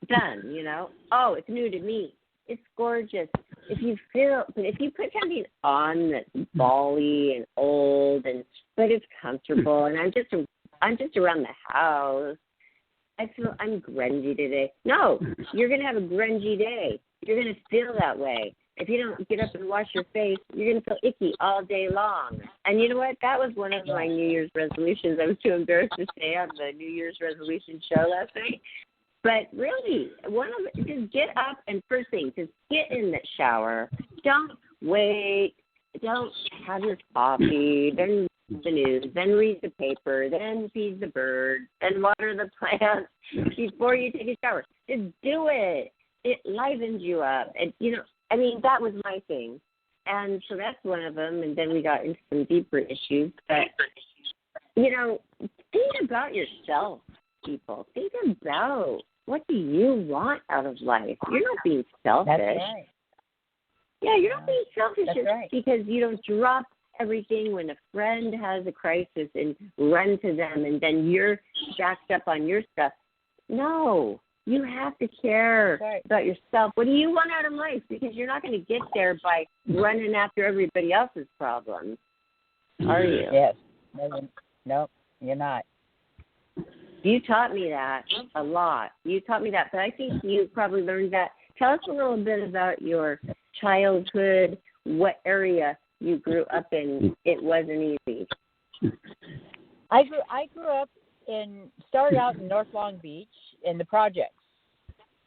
done, it's new to me. It's gorgeous. If you put something on that's bally and old, but it's comfortable, and I'm just around the house, I feel I'm grungy today. No, you're going to have a grungy day. You're going to feel that way. if you don't get up and wash your face, you're going to feel icky all day long. And you know what? That was one of my New Year's resolutions. I was too embarrassed to say on the New Year's resolution show last night. But really, just get up and first thing, just get in the shower. Don't wait. Don't have your coffee, then the news, then read the paper, then feed the bird, then water the plants before you take a shower. Just do it. It livens you up. And, that was my thing. And so that's one of them. And then we got into some deeper issues. But, think about yourself, people. Think about what do you want out of life. You're not being selfish. That's right. Yeah, you're not being selfish right. because you don't drop everything when a friend has a crisis and run to them and then you're backed up on your stuff. No, you have to care about yourself. What do you want out of life? Because you're not going to get there by running after everybody else's problems, are you? Yes. No, you're not. You taught me that a lot. You taught me that, but I think you probably learned that. Tell us a little bit about your childhood, what area you grew up in. It wasn't easy. I grew up started out in North Long Beach in the projects.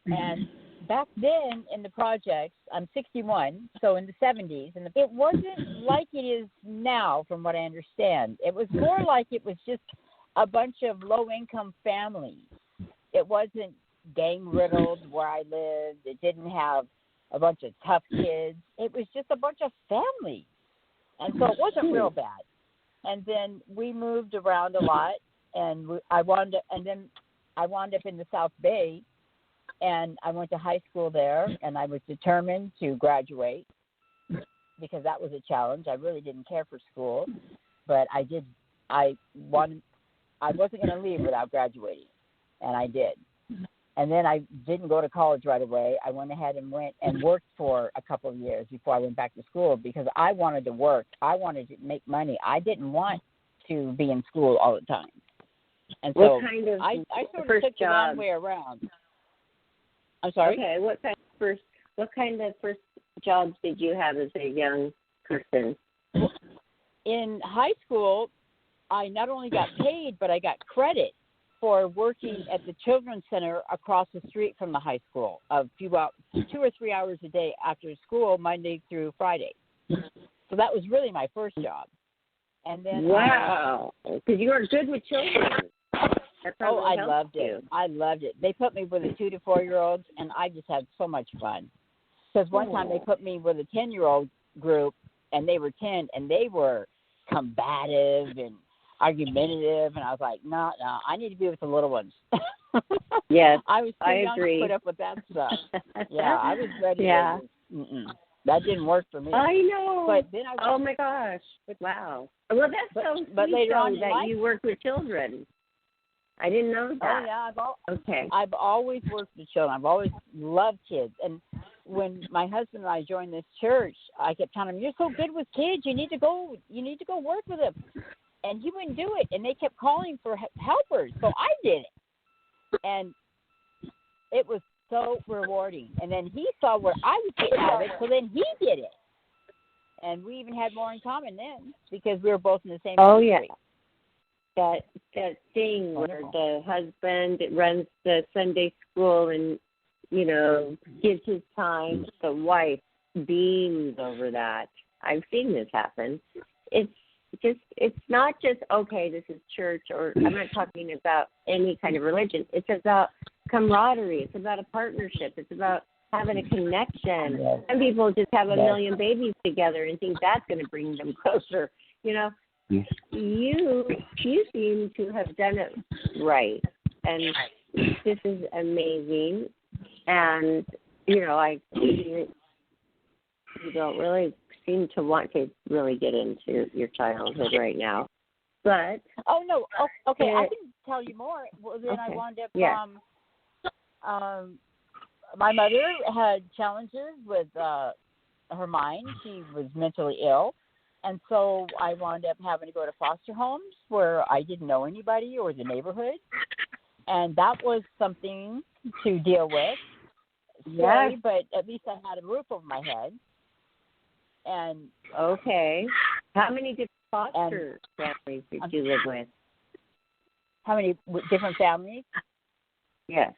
And back then in the projects, I'm 61, so in the 70s, and it wasn't like it is now from what I understand. It was more like it was just a bunch of low-income families. It wasn't gang-riddled where I lived. It didn't have a bunch of tough kids. It was just a bunch of families. And so it wasn't real bad. And then we moved around a lot, and I wound up in the South Bay, and I went to high school there, and I was determined to graduate because that was a challenge. I really didn't care for school, but I wasn't going to leave without graduating, and I did. And then I didn't go to college right away. I went ahead and worked for a couple of years before I went back to school because I wanted to work. I wanted to make money. I didn't want to be in school all the time. And so I sort of took the long way around. I'm sorry? Okay, what kind of first jobs did you have as a young person? In high school, I not only got paid, but I got credit for working at the Children's Center across the street from the high school, 2 or 3 hours a day after school, Monday through Friday. So that was really my first job. And then wow, because you were good with children. I loved it. I loved it. They put me with the 2 to 4 year olds, and I just had so much fun. Because one time they put me with a 10-year-old group, and they were 10, and they were combative and argumentative, and I was like, no, I need to be with the little ones. Yes, I was too young to put up with that stuff. Yeah, I was ready. Yeah. That didn't work for me. I know. But then oh my gosh! Wow. Well, that's so sweet later on that you work with children. I didn't know that. Oh yeah, I've always worked with children. I've always loved kids, and when my husband and I joined this church, I kept telling him, "You're so good with kids. You need to go work with them." And he wouldn't do it, and they kept calling for helpers, so I did it, and it was so rewarding. And then he saw what I was getting out of it, so then he did it, and we even had more in common then because we were both in the same. Oh ministry. Yeah, that thing where the husband runs the Sunday school and gives his time. The wife beams over that. I've seen this happen. It's not just, okay, this is church, or I'm not talking about any kind of religion. It's about camaraderie. It's about a partnership. It's about having a connection. Yes. Some people just have a million babies together and think that's going to bring them closer. You seem to have done it right. And this is amazing. And, you don't really seem to want to really get into your childhood right now, but okay, I can tell you more. Well, then I wound up. My mother had challenges with her mind. She was mentally ill, and so I wound up having to go to foster homes where I didn't know anybody or the neighborhood, and that was something to deal with. Scary, but at least I had a roof over my head. And Okay. How many different foster families did you live with? how many different families? Yes.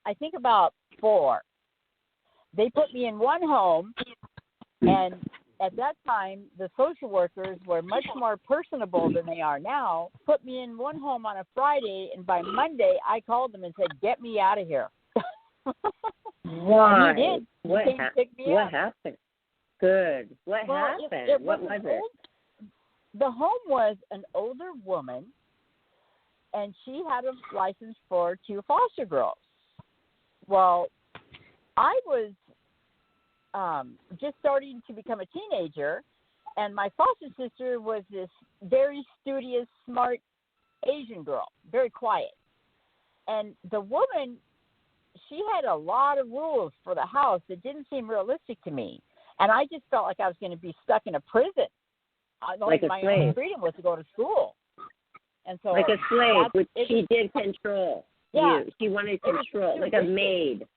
I think about 4. They put me in one home, and at that time, the social workers were much more personable than they are now. Put me in one home on a Friday, and by Monday, I called them and said, "Get me out of here." Why? And he did. What, He came to pick me what up. happened? Good. What Well, happened? it What was was an it? The home was an older woman, and she had a license for 2 foster girls. Well, I was just starting to become a teenager, and my foster sister was this very studious, smart Asian girl, very quiet. And the woman, she had a lot of rules for the house that didn't seem realistic to me. And I just felt like I was going to be stuck in a prison. Like a my slave. only freedom was to go to school. And so Like a slave, which she was, did control. Yeah. You. She wanted It was control, too like a rigid. maid.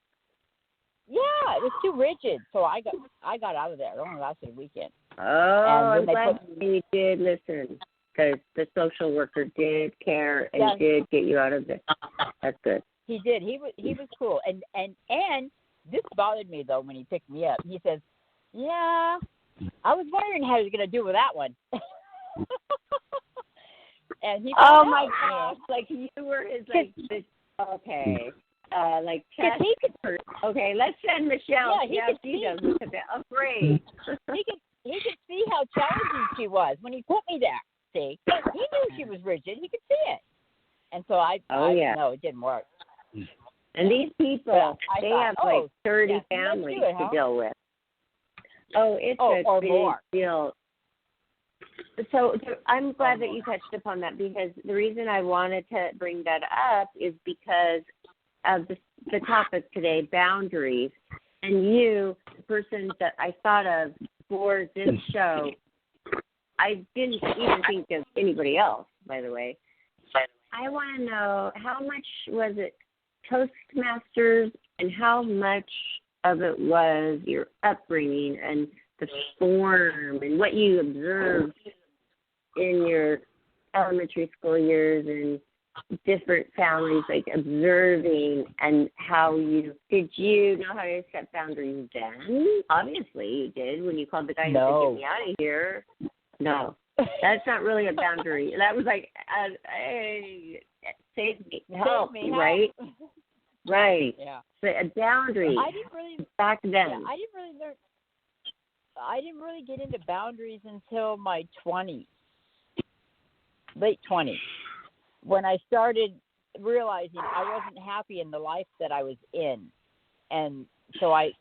Yeah, it was too rigid. So I got out of there. It only lasted a weekend. Oh, And I'm then glad they you did listen, because the social worker did care and Yes. did get you out of there. That's good. He did. He was cool. And this bothered me though when he picked me up. He says, "Yeah, I was wondering how he was going to do with that one." And he Oh found my out, gosh! Like you were his okay, like test. he could Okay, let's send Michelle. Yeah, he Yeah, could she see. does. Look at that. Afraid. he could see how challenging she was when he put me there. See, he knew she was rigid. He could see it. And so no, it didn't work. And these people, I they thought, have like 30 let's families do it, huh? to deal with. Oh, it's a or big more. deal. So I'm glad that you touched upon that, because the reason I wanted to bring that up is because of the topic today, boundaries. And you, the person that I thought of for this show, I didn't even think of anybody else, by the way. I want to know, how much was it Toastmasters and how much of it was your upbringing and the form and what you observed in your elementary school years and different families, like observing, and how did you know how to set boundaries then? Obviously you did when you called the guy and said, "Get me out of here." No, that's not really a boundary. That was like, hey, save me, help, right? Right. Yeah. But a boundary I didn't really back then. Yeah, I didn't really get into boundaries until my 20s, late 20s, when I started realizing I wasn't happy in the life that I was in. And so I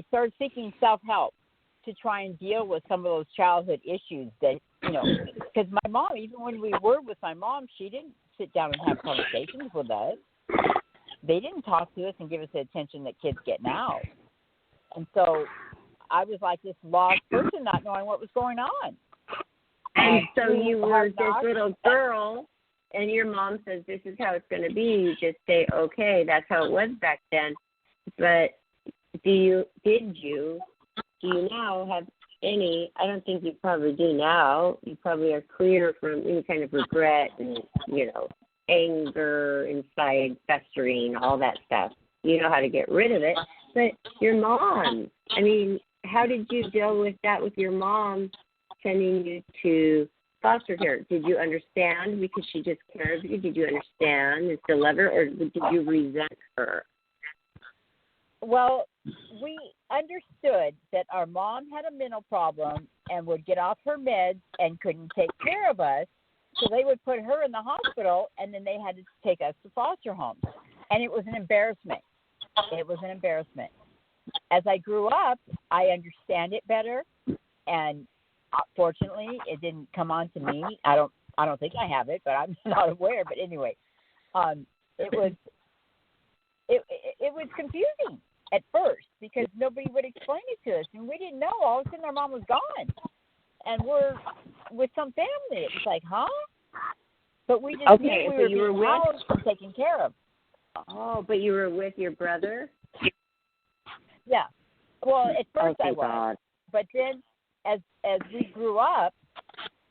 started seeking self-help to try and deal with some of those childhood issues that, because my mom, even when we were with my mom, she didn't sit down and have conversations with us. They didn't talk to us and give us the attention that kids get now. And so I was like this lost person, not knowing what was going on. And so you were this little girl, and your mom says, "This is how it's going to be." You just say, "Okay, that's how it was back then." But do you now have any? I don't think you probably do now. You probably are clear from any kind of regret and anger inside, festering, all that stuff. You know how to get rid of it. But your mom, I mean, how did you deal with that with your mom sending you to foster care? Did you understand because she just cared of you? Did you understand and still love her, or did you resent her? Well, we understood that our mom had a mental problem and would get off her meds and couldn't take care of us. So they would put her in the hospital, and then they had to take us to foster homes. And it was an embarrassment. It was an embarrassment. As I grew up, I understand it better, and fortunately, it didn't come on to me. I don't think I have it, but I'm not aware. But anyway, it was confusing at first because nobody would explain it to us, and we didn't know. All of a sudden, our mom was gone, and we're with some family. It was like, huh? But we just knew we were being housed and taken care of. Oh, but you were with your brother? Yeah. Well, at first I was. God. but then as we grew up,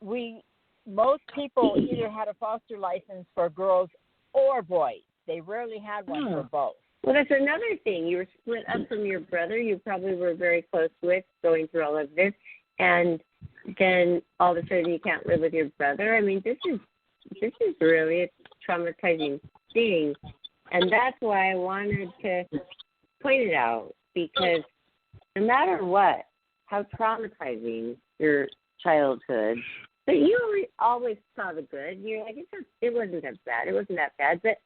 most people either had a foster license for girls or boys. They rarely had one for both. Well, that's another thing. You were split up from your brother. You probably were very close with going through all of this, and then all of a sudden you can't live with your brother. I mean, this is really a traumatizing thing, and that's why I wanted to point it out, because no matter what, how traumatizing your childhood, but you always saw the good. You're like, it wasn't that bad. It wasn't that bad. But,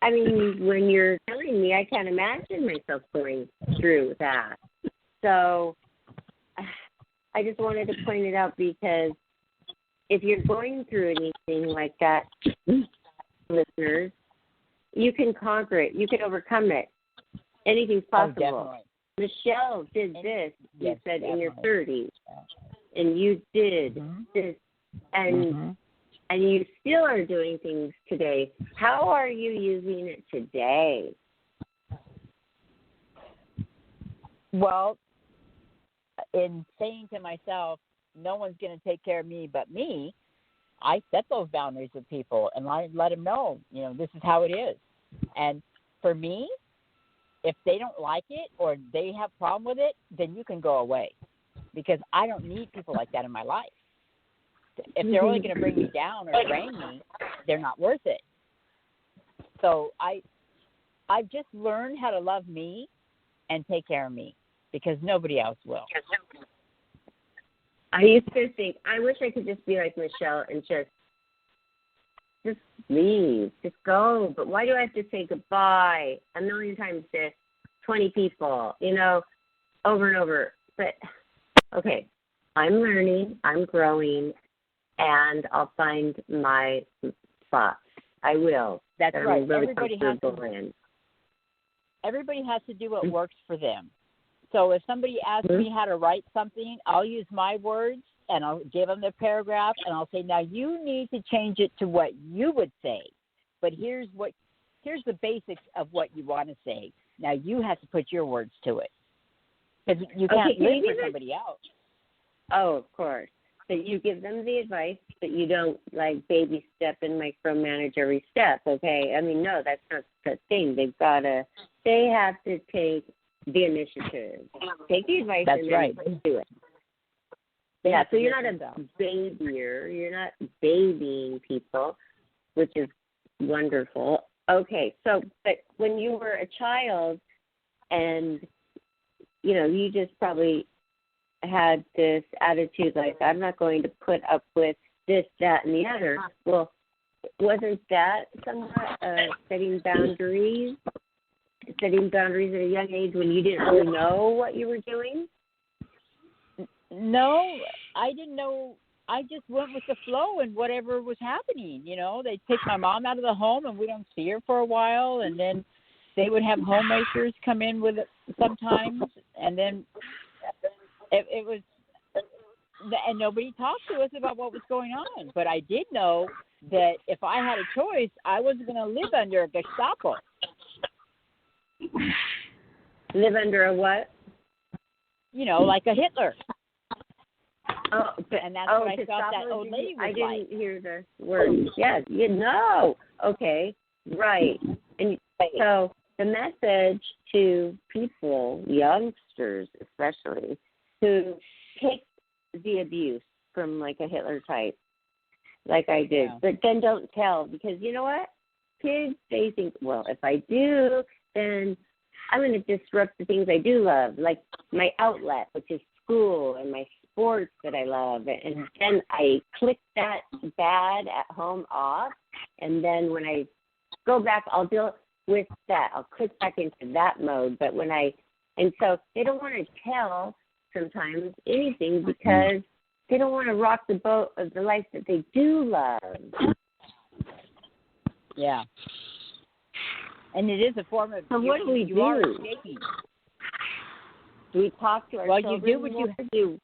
I mean, when you're telling me, I can't imagine myself going through that. So I just wanted to point it out, because if you're going through anything like that, listeners, you can conquer it. You can overcome it. Anything's possible. Michelle did this, you said, in your 30s, and you did this, and you still are doing things today. How are you using it today? Well, in saying to myself, no one's going to take care of me but me, I set those boundaries with people, and I let them know, this is how it is. And for me, if they don't like it or they have a problem with it, then you can go away, because I don't need people like that in my life. If they're only going to bring me down or drain me, they're not worth it. So I've just learned how to love me and take care of me, because nobody else will. I used to think, I wish I could just be like Michelle and just leave, just go. But why do I have to say goodbye a million times to 20 people, over and over? But, okay, I'm learning, I'm growing, and I'll find my spot. I will. That's right. Really everybody has to do what works for them. So if somebody asks me how to write something, I'll use my words, and I'll give them the paragraph, and I'll say, now you need to change it to what you would say. But here's the basics of what you want to say. Now you have to put your words to it, because you can't live for somebody else. Oh, of course. But you give them the advice, but you don't baby step and micromanage every step. Okay, I mean, no, that's not the thing. They have to take the initiative. Take the advice and then do it. Yeah, so you're not a babyer. You're not babying people, which is wonderful. Okay, so but when you were a child and, you just probably had this attitude like, I'm not going to put up with this, that, and the other. Well, wasn't that somewhat setting boundaries at a young age when you didn't really know what you were doing? No, I didn't know. I just went with the flow and whatever was happening. They'd take my mom out of the home and we don't see her for a while, and then they would have homemakers come in with it sometimes, and then it was, and nobody talked to us about what was going on. But I did know that if I had a choice, I wasn't going to live under a Gestapo. Live under a what? Like a Hitler. Oh, and that's what I thought that old lady was I didn't hear the word. Yes, Okay, right. And so the message to people, youngsters especially, who take the abuse from a Hitler type, like I did, but then don't tell, because you know what? Kids, they think, well, if I do, then I'm going to disrupt the things I do love, like my outlet, which is school, and my sports that I love. And then I click that bad at home off, and then when I go back, I'll deal with that. I'll click back into that mode. But and so they don't want to tell sometimes anything, because they don't want to rock the boat of the life that they do love. Yeah. And it is a form of. So what do we do? Do we talk to our children? You do what you do.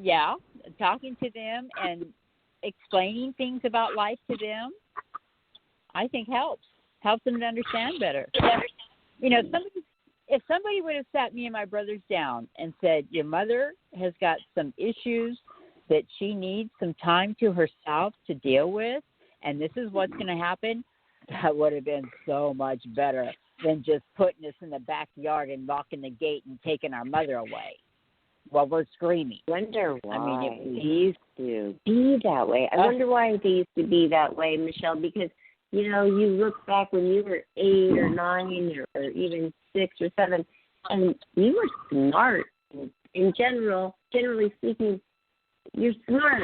Yeah, talking to them and explaining things about life to them, I think helps them to understand better. if somebody would have sat me and my brothers down and said, your mother has got some issues that she needs some time to herself to deal with, and this is what's going to happen, that would have been so much better than just putting us in the backyard and locking the gate and taking our mother away while we're screaming. I wonder why it they used to be that way. I wonder why they used to be that way, Michelle, because, you know, you look back when you were 8 or 9 or even 6 or 7, and you were smart. In generally speaking, you're smart.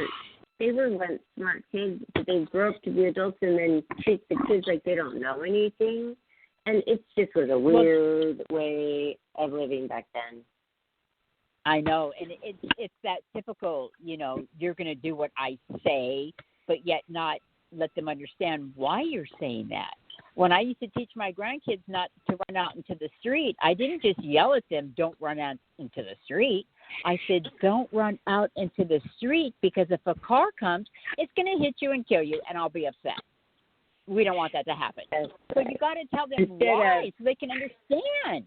They were once smart kids, but they grow up to be adults and then treat the kids like they don't know anything. And it just was a weird way of living back then. I know, and it's that typical, you know, you're going to do what I say, but yet not let them understand why you're saying that. When I used to teach my grandkids not to run out into the street, I didn't just yell at them, don't run out into the street. I said, don't run out into the street, because if a car comes, it's going to hit you and kill you, and I'll be upset. We don't want that to happen. That's So right. you got to tell them why so they can understand.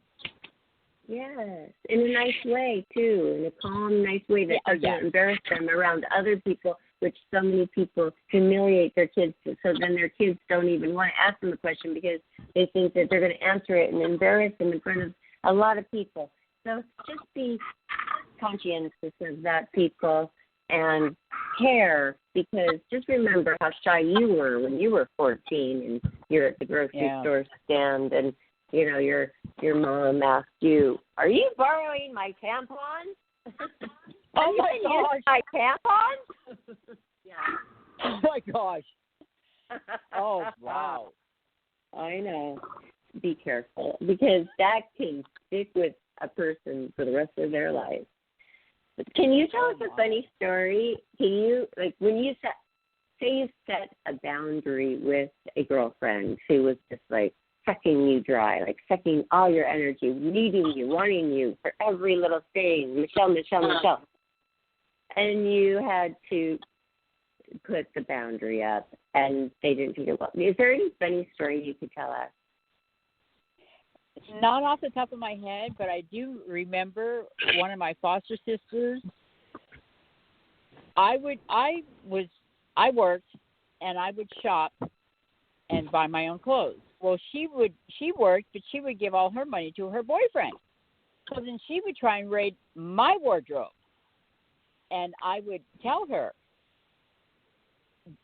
Yes, in a nice way, too, in a calm, nice way that doesn't embarrass them around other people, which so many people humiliate their kids, so then their kids don't even want to ask them a question because they think that they're going to answer it and embarrass them in front of a lot of people. So just be conscientious of that, people, and care, because just remember how shy you were when you were 14 and you're at the grocery store stand and, you know, your mom asked you, are you borrowing my tampon? Oh, my gosh. My tampon? Yeah. Oh, my gosh. Oh, wow. I know. Be careful, because that can stick with a person for the rest of their life. Can you tell us a funny story? Can you, like, when you say you set a boundary with a girlfriend who was just, like, sucking you dry, like sucking all your energy, needing you, wanting you for every little thing, Michelle, and you had to put the boundary up, and they didn't think it well. Is there any funny story you could tell us? Not off the top of my head, but I do remember one of my foster sisters. I worked and I would shop and buy my own clothes. Well, she worked, but she would give all her money to her boyfriend. So then she would try and raid my wardrobe. And I would tell her,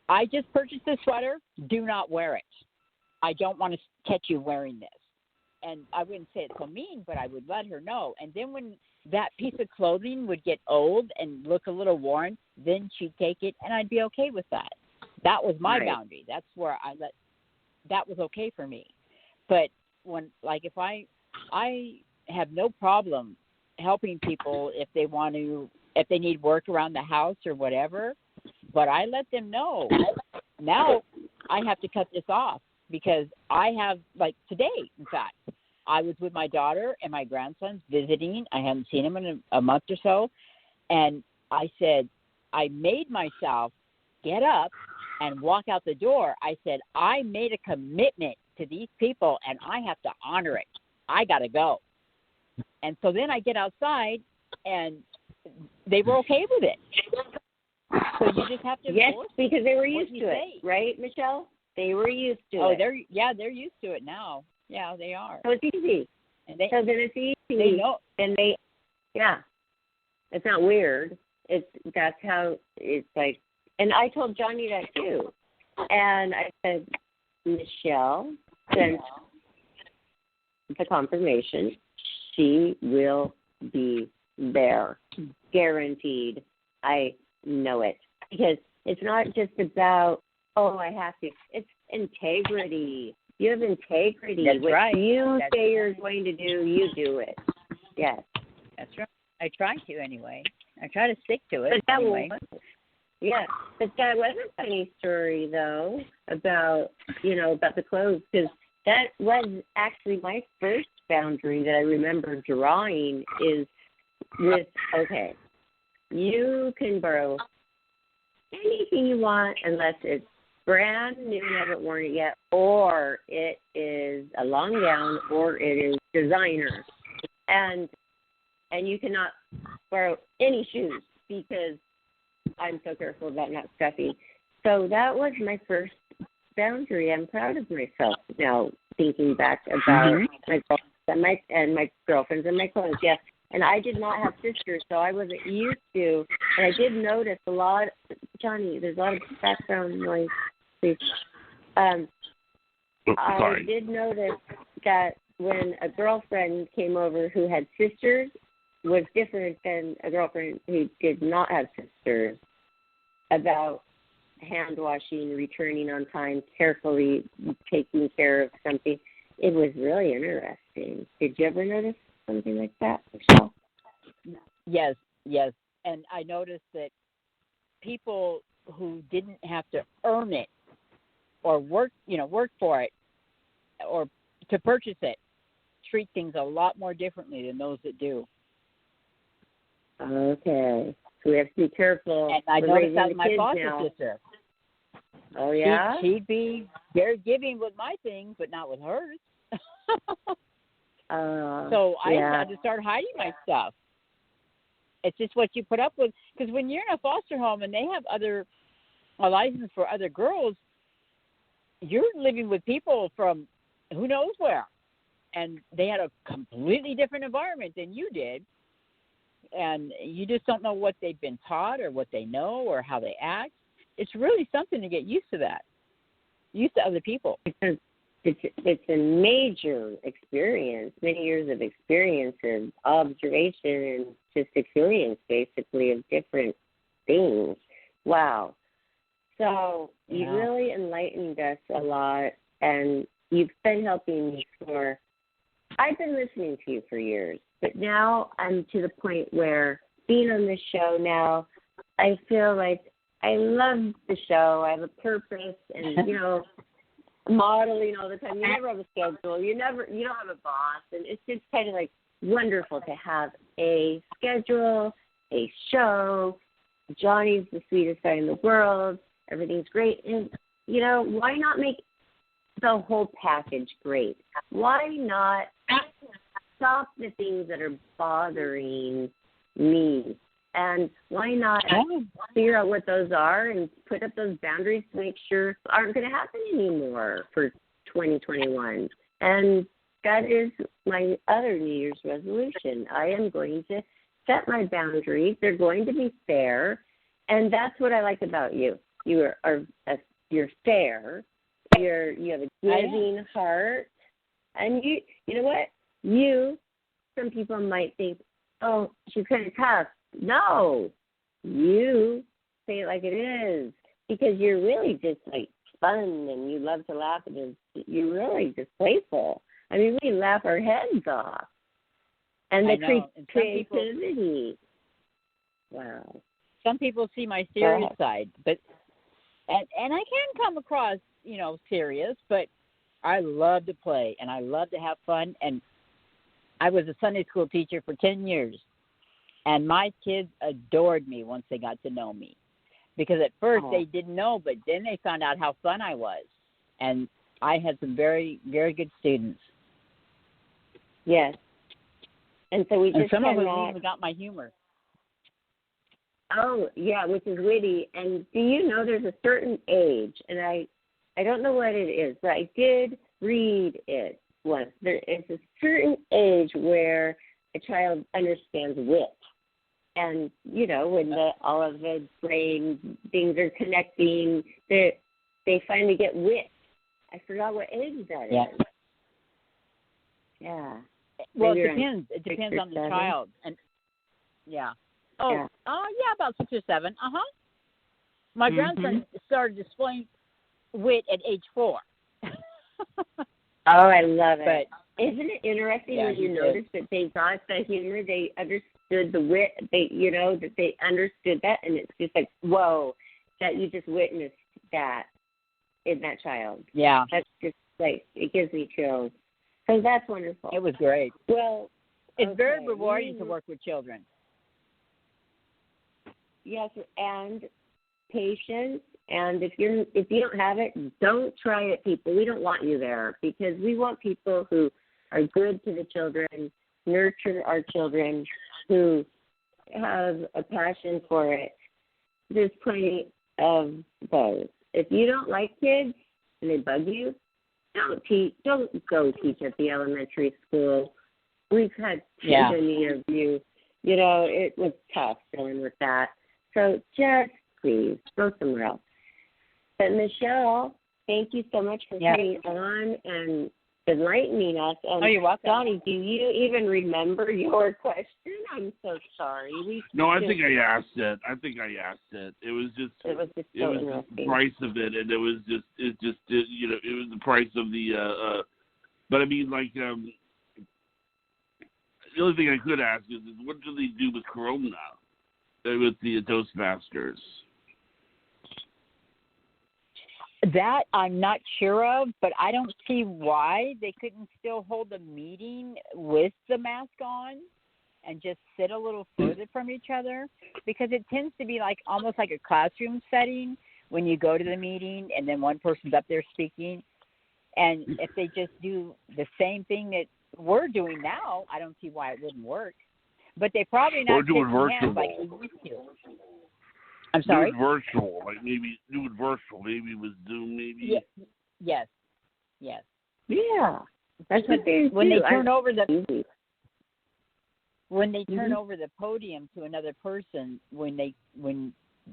I just purchased this sweater. Do not wear it. I don't want to catch you wearing this. And I wouldn't say it so mean, but I would let her know. And then when that piece of clothing would get old and look a little worn, then she'd take it, and I'd be okay with that. That was my boundary. That's where that was okay for me. But when, like, if I have no problem helping people if they need work around the house or whatever, but I let them know. Now I have to cut this off, because I have, like today, in fact, I was with my daughter and my grandsons visiting. I hadn't seen them in a month or so. And I said, I made myself get up and walk out the door. I said, I made a commitment to these people, and I have to honor it. I got to go. And so then I get outside, and they were okay with it. So you just have to because they were used to it, right, Michelle? They were used to it. Oh, they're used to it now. Yeah, they are. So it's easy. And so then it's easy. They know. And it's not weird. That's how it's like. And I told Johnny that too. And I said, Michelle sent the confirmation. She will be there, guaranteed. I know it, because it's not just about, oh, I have to. It's integrity. You have integrity. That's right. You say you're going to do, you do it. Yes. That's right. I try to anyway. I try to stick to it but that anyway. Yeah. But that was a funny story, though, about the clothes, because that was actually my first boundary that I remember drawing is with, okay, you can borrow anything you want unless it's brand new, you haven't worn it yet, or it is a long gown, or it is designer. and you cannot borrow any shoes because I'm so careful about not stuffing. So that was my first boundary. I'm proud of myself now, thinking back about my girlfriends and my girlfriends and my clothes. Yes, and I did not have sisters, so I wasn't used to. And I did notice a lot. Johnny, there's a lot of background noise. Please. I did notice that when a girlfriend came over who had sisters was different than a girlfriend who did not have sisters, about hand washing, returning on time, carefully taking care of something. It was really interesting. Did you ever notice something like that, Michelle? Yes. And I noticed that people who didn't have to earn it or work for it or to purchase it treat things a lot more differently than those that do. Okay. So we have to be careful. And I noticed that with my foster sister. Oh, yeah? She'd be very giving with my things, but not with hers. So I had to start hiding my stuff. It's just what you put up with. Because when you're in a foster home and they have a license for other girls, you're living with people from who knows where. And they had a completely different environment than you did. And you just don't know what they've been taught or what they know or how they act. It's really something to get used to that, used to other people. It's a major experience, many years of experience and observation and just experience, basically, of different things. Wow. So you really enlightened us a lot, and you've been helping me I've been listening to you for years, but now I'm to the point where being on this show now, I feel like I love the show. I have a purpose, and, modeling all the time. You never have a schedule. You don't have a boss, and it's just kind of like wonderful to have a schedule, a show. Johnny's the sweetest guy in the world. Everything's great, and why not make the whole package great? Why not stop the things that are bothering me? And why not figure out what those are and put up those boundaries to make sure aren't going to happen anymore for 2021? And that is my other New Year's resolution. I am going to set my boundaries. They're going to be fair. And that's what I like about you. You're fair. You have a giving heart. And you know what? Some people might think, oh, she's kind of tough. No, you say it like it is, because you're really just like fun and you love to laugh, and you're really just playful. I mean, we laugh our heads off. And the creativity. Wow. Some people see my serious side, but and I can come across, serious, but I love to play and I love to have fun. And I was a Sunday school teacher for 10 years. And my kids adored me once they got to know me. Because at first they didn't know, but then they found out how fun I was. And I had some very, very good students. Yes. And so some of them even got my humor. Oh, yeah, which is witty. And do you know there's a certain age, and I don't know what it is, but I did read it once. There is a certain age where a child understands wit. And, when all of the brain things are connecting, they finally get wit. I forgot what age that is. Yeah. Well, it depends. It depends on the child. And about 6 or 7. My grandson started displaying wit at age 4. I love it. But isn't it interesting when you notice that they got the humor, they understood the wit, that they understood that, and it's just like, whoa, that you just witnessed that in that child. Yeah. That's just like, it gives me chills. So that's wonderful. It was great. Well, it's very rewarding to work with children. Yes, and patience. And if you don't have it, don't try it, people. We don't want you there, because we want people who are good to the children nurture our children who have a passion for it. There's plenty of those. If you don't like kids and they bug you, don't go teach at the elementary school. We've had too many of you. You know, it was tough dealing with that. So just please go somewhere else. But Michelle, thank you so much for coming on and enlightening us. And you're welcome. Donnie, do you even remember your question? I'm so sorry. I think I asked it. It was just the price of it, and it was the price of the. But I mean, like, the only thing I could ask is what do they do with Corona, with the Toastmasters? That I'm not sure of, but I don't see why they couldn't still hold a meeting with the mask on and just sit a little further from each other, because it tends to be like almost like a classroom setting when you go to the meeting and then one person's up there speaking. And if they just do the same thing that we're doing now, I don't see why it wouldn't work. But they probably not do it virtual. Like we used to. I'm sorry? Do it virtual, like maybe do it virtual, maybe with Zoom, maybe. Yes. Yeah, that's what they when do. They turn over the when they turn over the podium to another person, when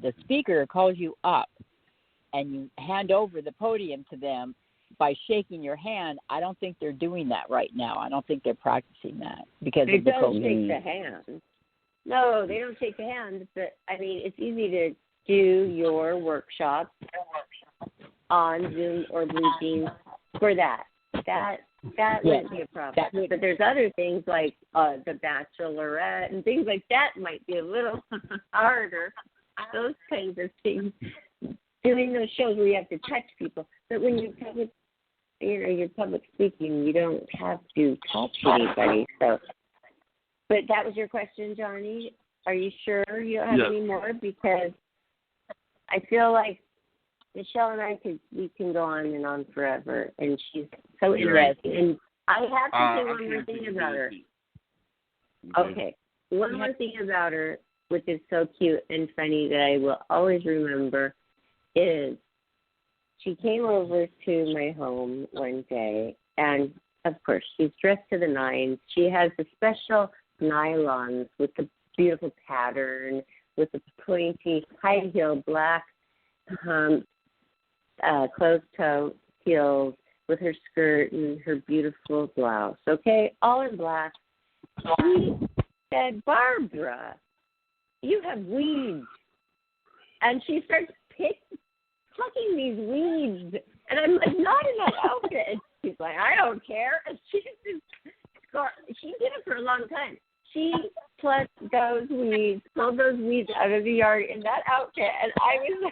the speaker calls you up and you hand over the podium to them by shaking your hand, I don't think they're doing that right now. I don't think they're practicing that because they of the don't COVID. shake the hand. No, they don't shake the hand. But I mean, it's easy to do your workshop on Zoom or BlueJeans for that. That wouldn't be a problem. But there's other things like the Bachelorette and things like that might be a little harder. Those kinds of things. Doing those shows where you have to touch people. But when you're public speaking, you don't have to touch anybody. So, but that was your question, Johnny. Are you sure you don't have any more? Because I feel like Michelle and I we can go on and on forever, and she's so interesting. And I have to say one more thing about her. Okay, one more thing about her, which is so cute and funny that I will always remember, is she came over to my home one day, and of course she's dressed to the nines. She has the special nylons with the beautiful pattern, with the pointy high heel black closed-toe heels, with her skirt and her beautiful blouse. Okay, all in black. She said, "Barbara, you have weeds," and she starts plucking these weeds, and I'm like, "Not in that outfit." And she's like, "I don't care." And she did it for a long time. She pulled those weeds out of the yard in that outfit, and I was,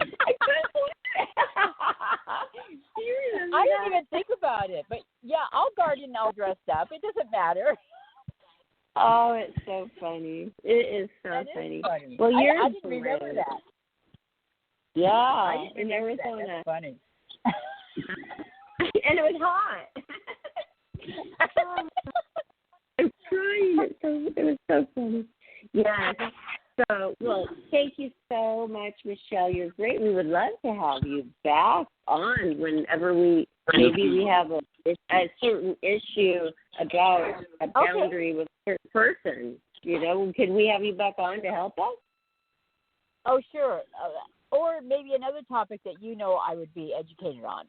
I couldn't believe it. I didn't even think about it, but yeah, I'll garden all dressed up. It doesn't matter. Oh, it's so funny. It is so funny. Well, I didn't remember that. Yeah, I didn't in remember Arizona. That's funny. And it was hot. I'm crying. It was so funny. Yeah. So, well, thank you so much, Michelle. You're great. We would love to have you back on whenever we have a certain issue about a boundary with a certain person. You know, can we have you back on to help us? Oh, sure. Or maybe another topic that I would be educated on.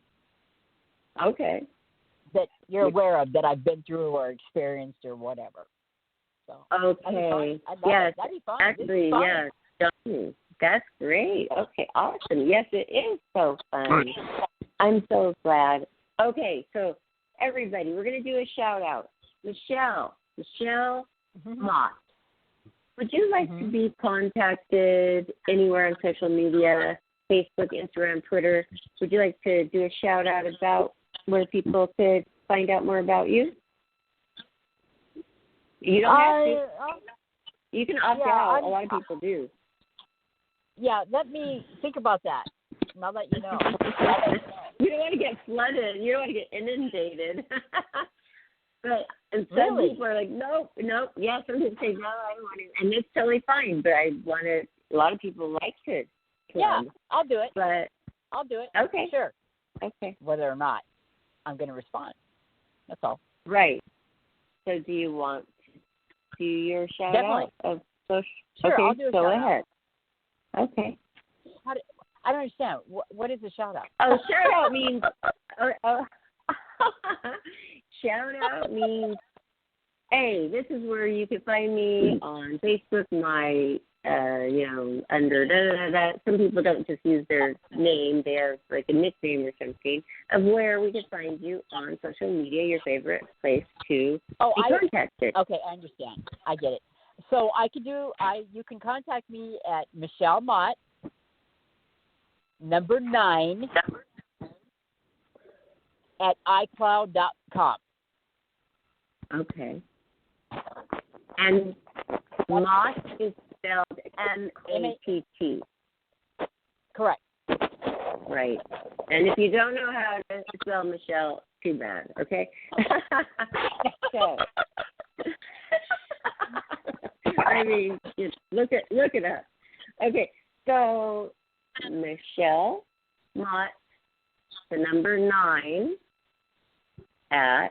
Okay. That you're aware of, that I've been through or experienced or whatever. So. Okay. Yes. That'd be fun. Actually, yes. Johnny, that's great. Okay, awesome. Yes, it is so fun. I'm so glad. Okay, so everybody, we're going to do a shout out. Michelle Mott. Would you like to be contacted anywhere on social media, Facebook, Instagram, Twitter? Would you like to do a shout out about where people could find out more about you? You don't have to. You can opt out. A lot of people do. Yeah, let me think about that. And I'll let you know. You don't want to get flooded. You don't want to get inundated. And some Really? people are like, nope. Yeah, some people say, no, I don't want it. And it's totally fine. But I want to, a lot of people like to plug. Yeah, I'll do it. But, I'll do it. okay. Sure. Okay. Whether or not I'm going to respond. That's all. Right. So do you want to do your shout Definitely. out of social? Sure, okay, I'll do a go shout-out. ahead. Okay. I don't understand. What is a shout out? Oh, shout out means shout out means, hey, this is where you can find me on Facebook. My, under da. Some people don't just use their name; they have like a nickname or something of where we can find you on social media. Your favorite place to be contacted. Okay, I understand. I get it. So you can contact me at Michelle Mott, 9 at iCloud.com. Okay. And Mott is spelled M-A-T-T. Correct. Right. And if you don't know how to spell Michelle, too bad, okay? So, I mean, just look it up. Okay, so Michelle Mott, 9 at,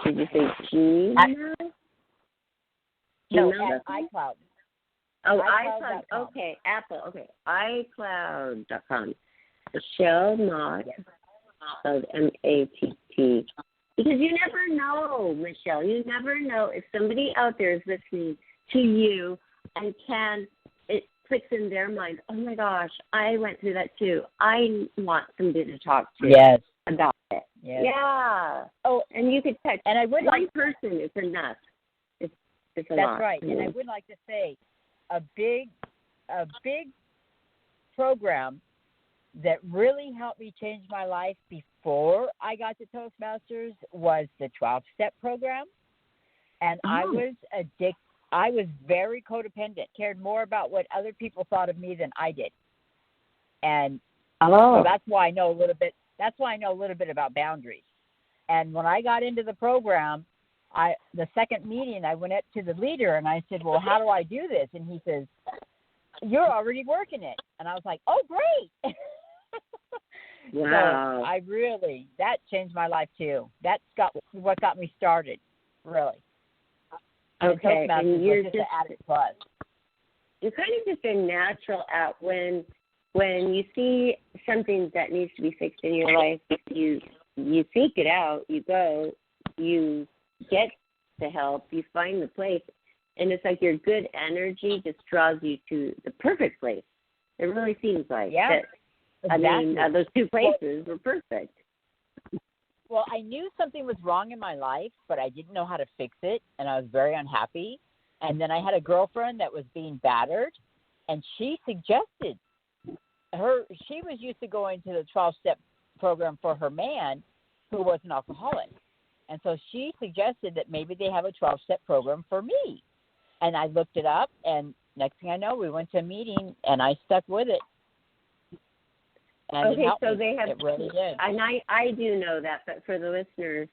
did you say Gmail? No, Gmail.com? at iCloud. Oh, iCloud.com. iCloud. Okay, Apple. Okay, iCloud.com. Michelle Mott, spelled M-A-T-T. Because you never know, Michelle. You never know if somebody out there is listening to you and it clicks in their mind, oh my gosh, I went through that too. I want somebody to talk to Yes. about it. Yes. Yeah. Oh, and you could text. And I would one like person is enough. It's a That's lot. right. And I would like to say a big program that really helped me change my life before I got to Toastmasters was the 12-step program. And I was addicted. I was very codependent, cared more about what other people thought of me than I did. And so that's why I know a little bit. That's why I know a little bit about boundaries. And when I got into the program, the second meeting, I went up to the leader and I said, well, how do I do this? And he says, you're already working it. And I was like, oh, great. Wow. So that changed my life too. That's what got me started, really. Okay, and you're just an added plus. You're kind of just a natural at when you see something that needs to be fixed in your life, you seek it out, you go, you get the help, you find the place, and it's like your good energy just draws you to the perfect place. It really seems like that. Exactly. I mean, those two places were perfect. Well, I knew something was wrong in my life, but I didn't know how to fix it, and I was very unhappy. And then I had a girlfriend that was being battered, and she suggested she was used to going to the 12-step program for her man who was an alcoholic. And so she suggested that maybe they have a 12-step program for me. And I looked it up, and next thing I know, we went to a meeting, and I stuck with it. And okay, so they have, it really did. And I do know that, but for the listeners,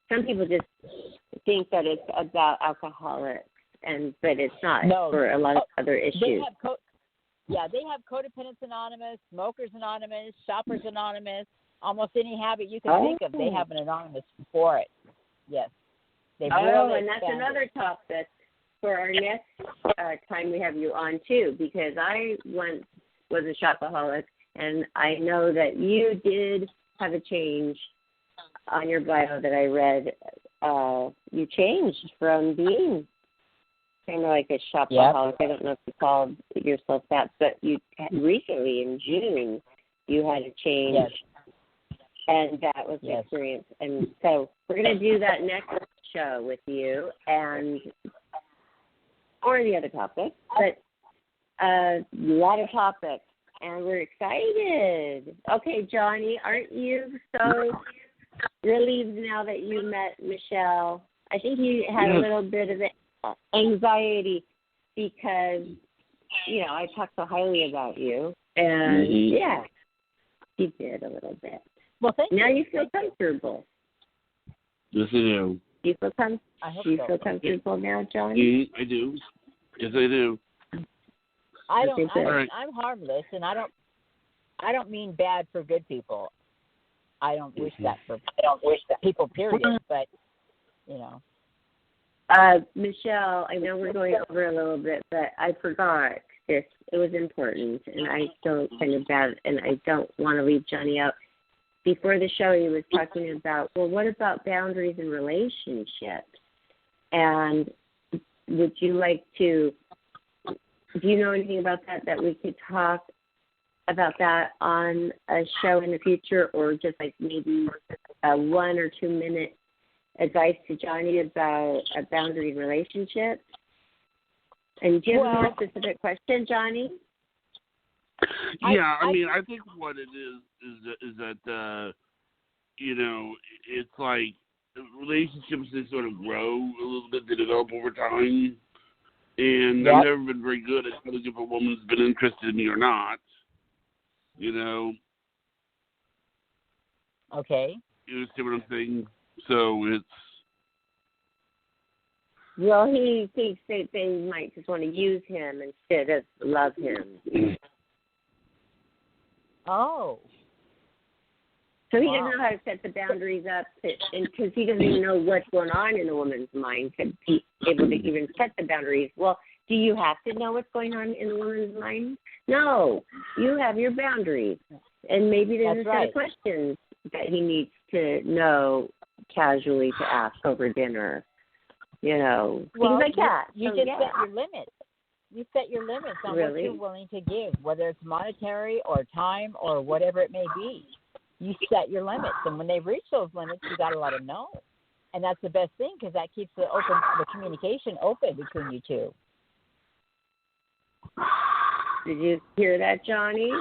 some people just think that it's about alcoholics, but it's not. No, for a lot of other issues. They have Codependents Anonymous, Smokers Anonymous, Shoppers Anonymous. Almost any habit you can think of, they have an anonymous for it. Yes. Really and that's another topic for our next time we have you on too, because I once was a shopaholic. And I know that you did have a change on your bio that I read. You changed from being kind of like a shopaholic. I don't know if you called yourself that, but you recently in June you had a change, and that was an experience. And so we're going to do that next show with you, or the other topic, but a lot of topics. And we're excited. Okay, Johnny, aren't you so relieved now that you met Michelle? I think you had a little bit of anxiety because, I talked so highly about you. And, you did a little bit. Well, thank you. Now you feel comfortable. Yes, I do. Do you feel I hope Do you so. feel comfortable now, Johnny? I do. Yes, I do. I'm harmless, and I don't mean bad for good people. I don't wish that for people, period. But Michelle, I know we're going over a little bit, but I forgot this. It was important, and I feel kind of bad, and I don't want to leave Johnny out. Before the show, he was talking about, well, what about boundaries in relationships? And would you like to, do you know anything about that we could talk about that on a show in the future, or just like maybe a 1 or 2 minute advice to Johnny about a boundary in relationships? And do you have a more specific question, Johnny? Yeah, I mean, I think what it is that it's like relationships, they sort of grow a little bit, they develop over time, and I've never been very good at telling if a woman's been interested in me or not. Okay. You see what I'm saying? So it's. Well, he thinks that they might just want to use him instead of love him. Oh. So he doesn't know how to set the boundaries up, and because he doesn't even know what's going on in a woman's mind to be able to even set the boundaries. Well, do you have to know what's going on in a woman's mind? No, you have your boundaries, and maybe there's a set of questions that he needs to know casually to ask over dinner. Things like that. You just set your limits. You set your limits on what you're willing to give, whether it's monetary or time or whatever it may be. You set your limits, and when they reach those limits, you got to let them know. And that's the best thing, because that keeps the communication open between you two. Did you hear that, Johnny?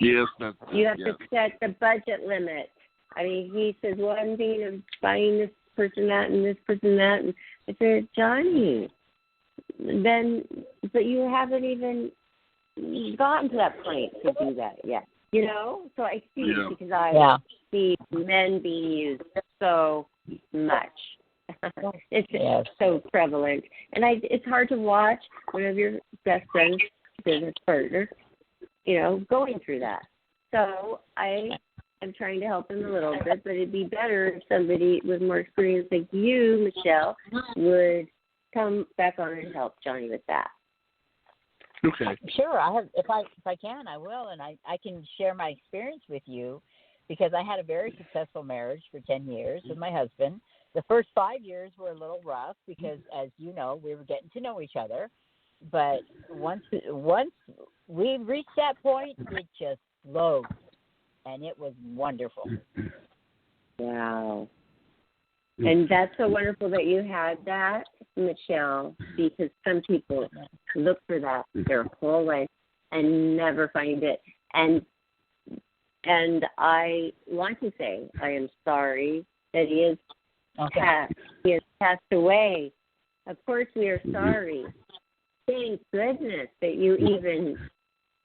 Yes. You have to set the budget limit. I mean, he says, well, I'm thinking of buying this person that and this person that. And I said, Johnny, but you haven't even gotten to that point to do that yet. So I see it because I see men being used so much. It's so prevalent. And it's hard to watch one of your best friends, business partner, going through that. So I am trying to help him a little bit, but it'd be better if somebody with more experience like you, Michelle, would come back on and help Johnny with that. Okay. Sure, if I can, I will, and I can share my experience with you, because I had a very successful marriage for 10 years with my husband. The first 5 years were a little rough because, as you know, we were getting to know each other. But once we reached that point, it just flowed, and it was wonderful. Wow. And that's so wonderful that you had that, Michelle, because some people look for that their whole life and never find it. And I want to say I am sorry that he is he has passed away. Of course we are sorry. Thank goodness that you even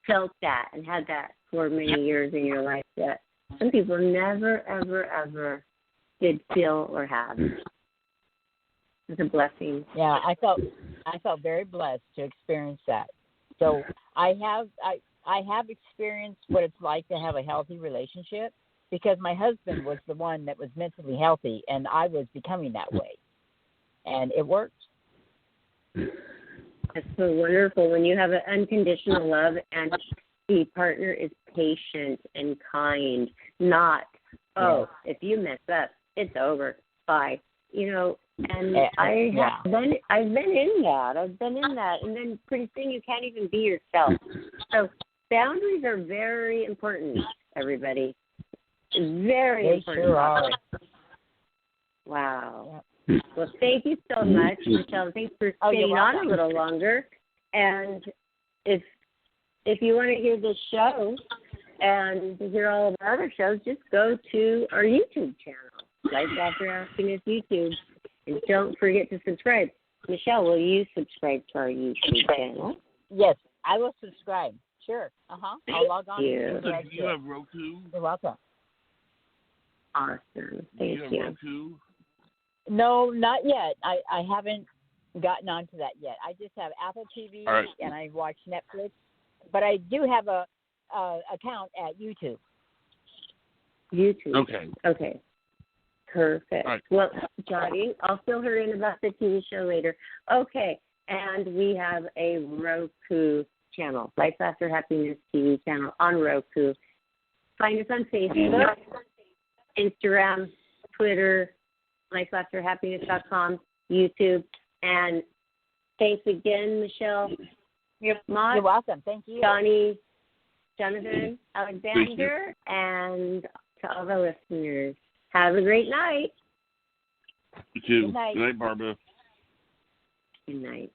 felt that and had that for many years in your life that some people never, ever, ever did feel or have. It's a blessing. Yeah, I felt very blessed to experience that. So I have experienced what it's like to have a healthy relationship, because my husband was the one that was mentally healthy, and I was becoming that way, and it worked. It's so wonderful when you have an unconditional love and the partner is patient and kind, not, if you mess up, it's over, bye. And I've been in that. And then pretty soon you can't even be yourself. So boundaries are very important, everybody. Very important. Sure are. Wow. Yep. Well, thank you so much, Michelle. Thanks for staying on a little longer. And if you want to hear this show and hear all of our other shows, just go to our YouTube channel, Life After Happiness YouTube. And don't forget to subscribe. Michelle, will you subscribe to our YouTube channel? Yes, I will subscribe. Sure. I'll log on. Do you have Roku? You're welcome. Awesome. Thank you. Do you have Roku? No, not yet. I haven't gotten onto that yet. I just have Apple TV All right. and I watch Netflix, but I do have a account at YouTube. YouTube. Okay. Perfect. All right. Well, Johnny, I'll fill her in about the TV show later. Okay. And we have a Roku channel, Life After Happiness TV channel on Roku. Find us on Facebook, Instagram, Twitter, lifeafterhappiness.com, YouTube. And thanks again, Michelle. You're Maude, welcome. Thank you. Johnny, Jonathan, Alexander, and to all the listeners. Have a great night. You too. Good night. Good night, Barbara. Good night.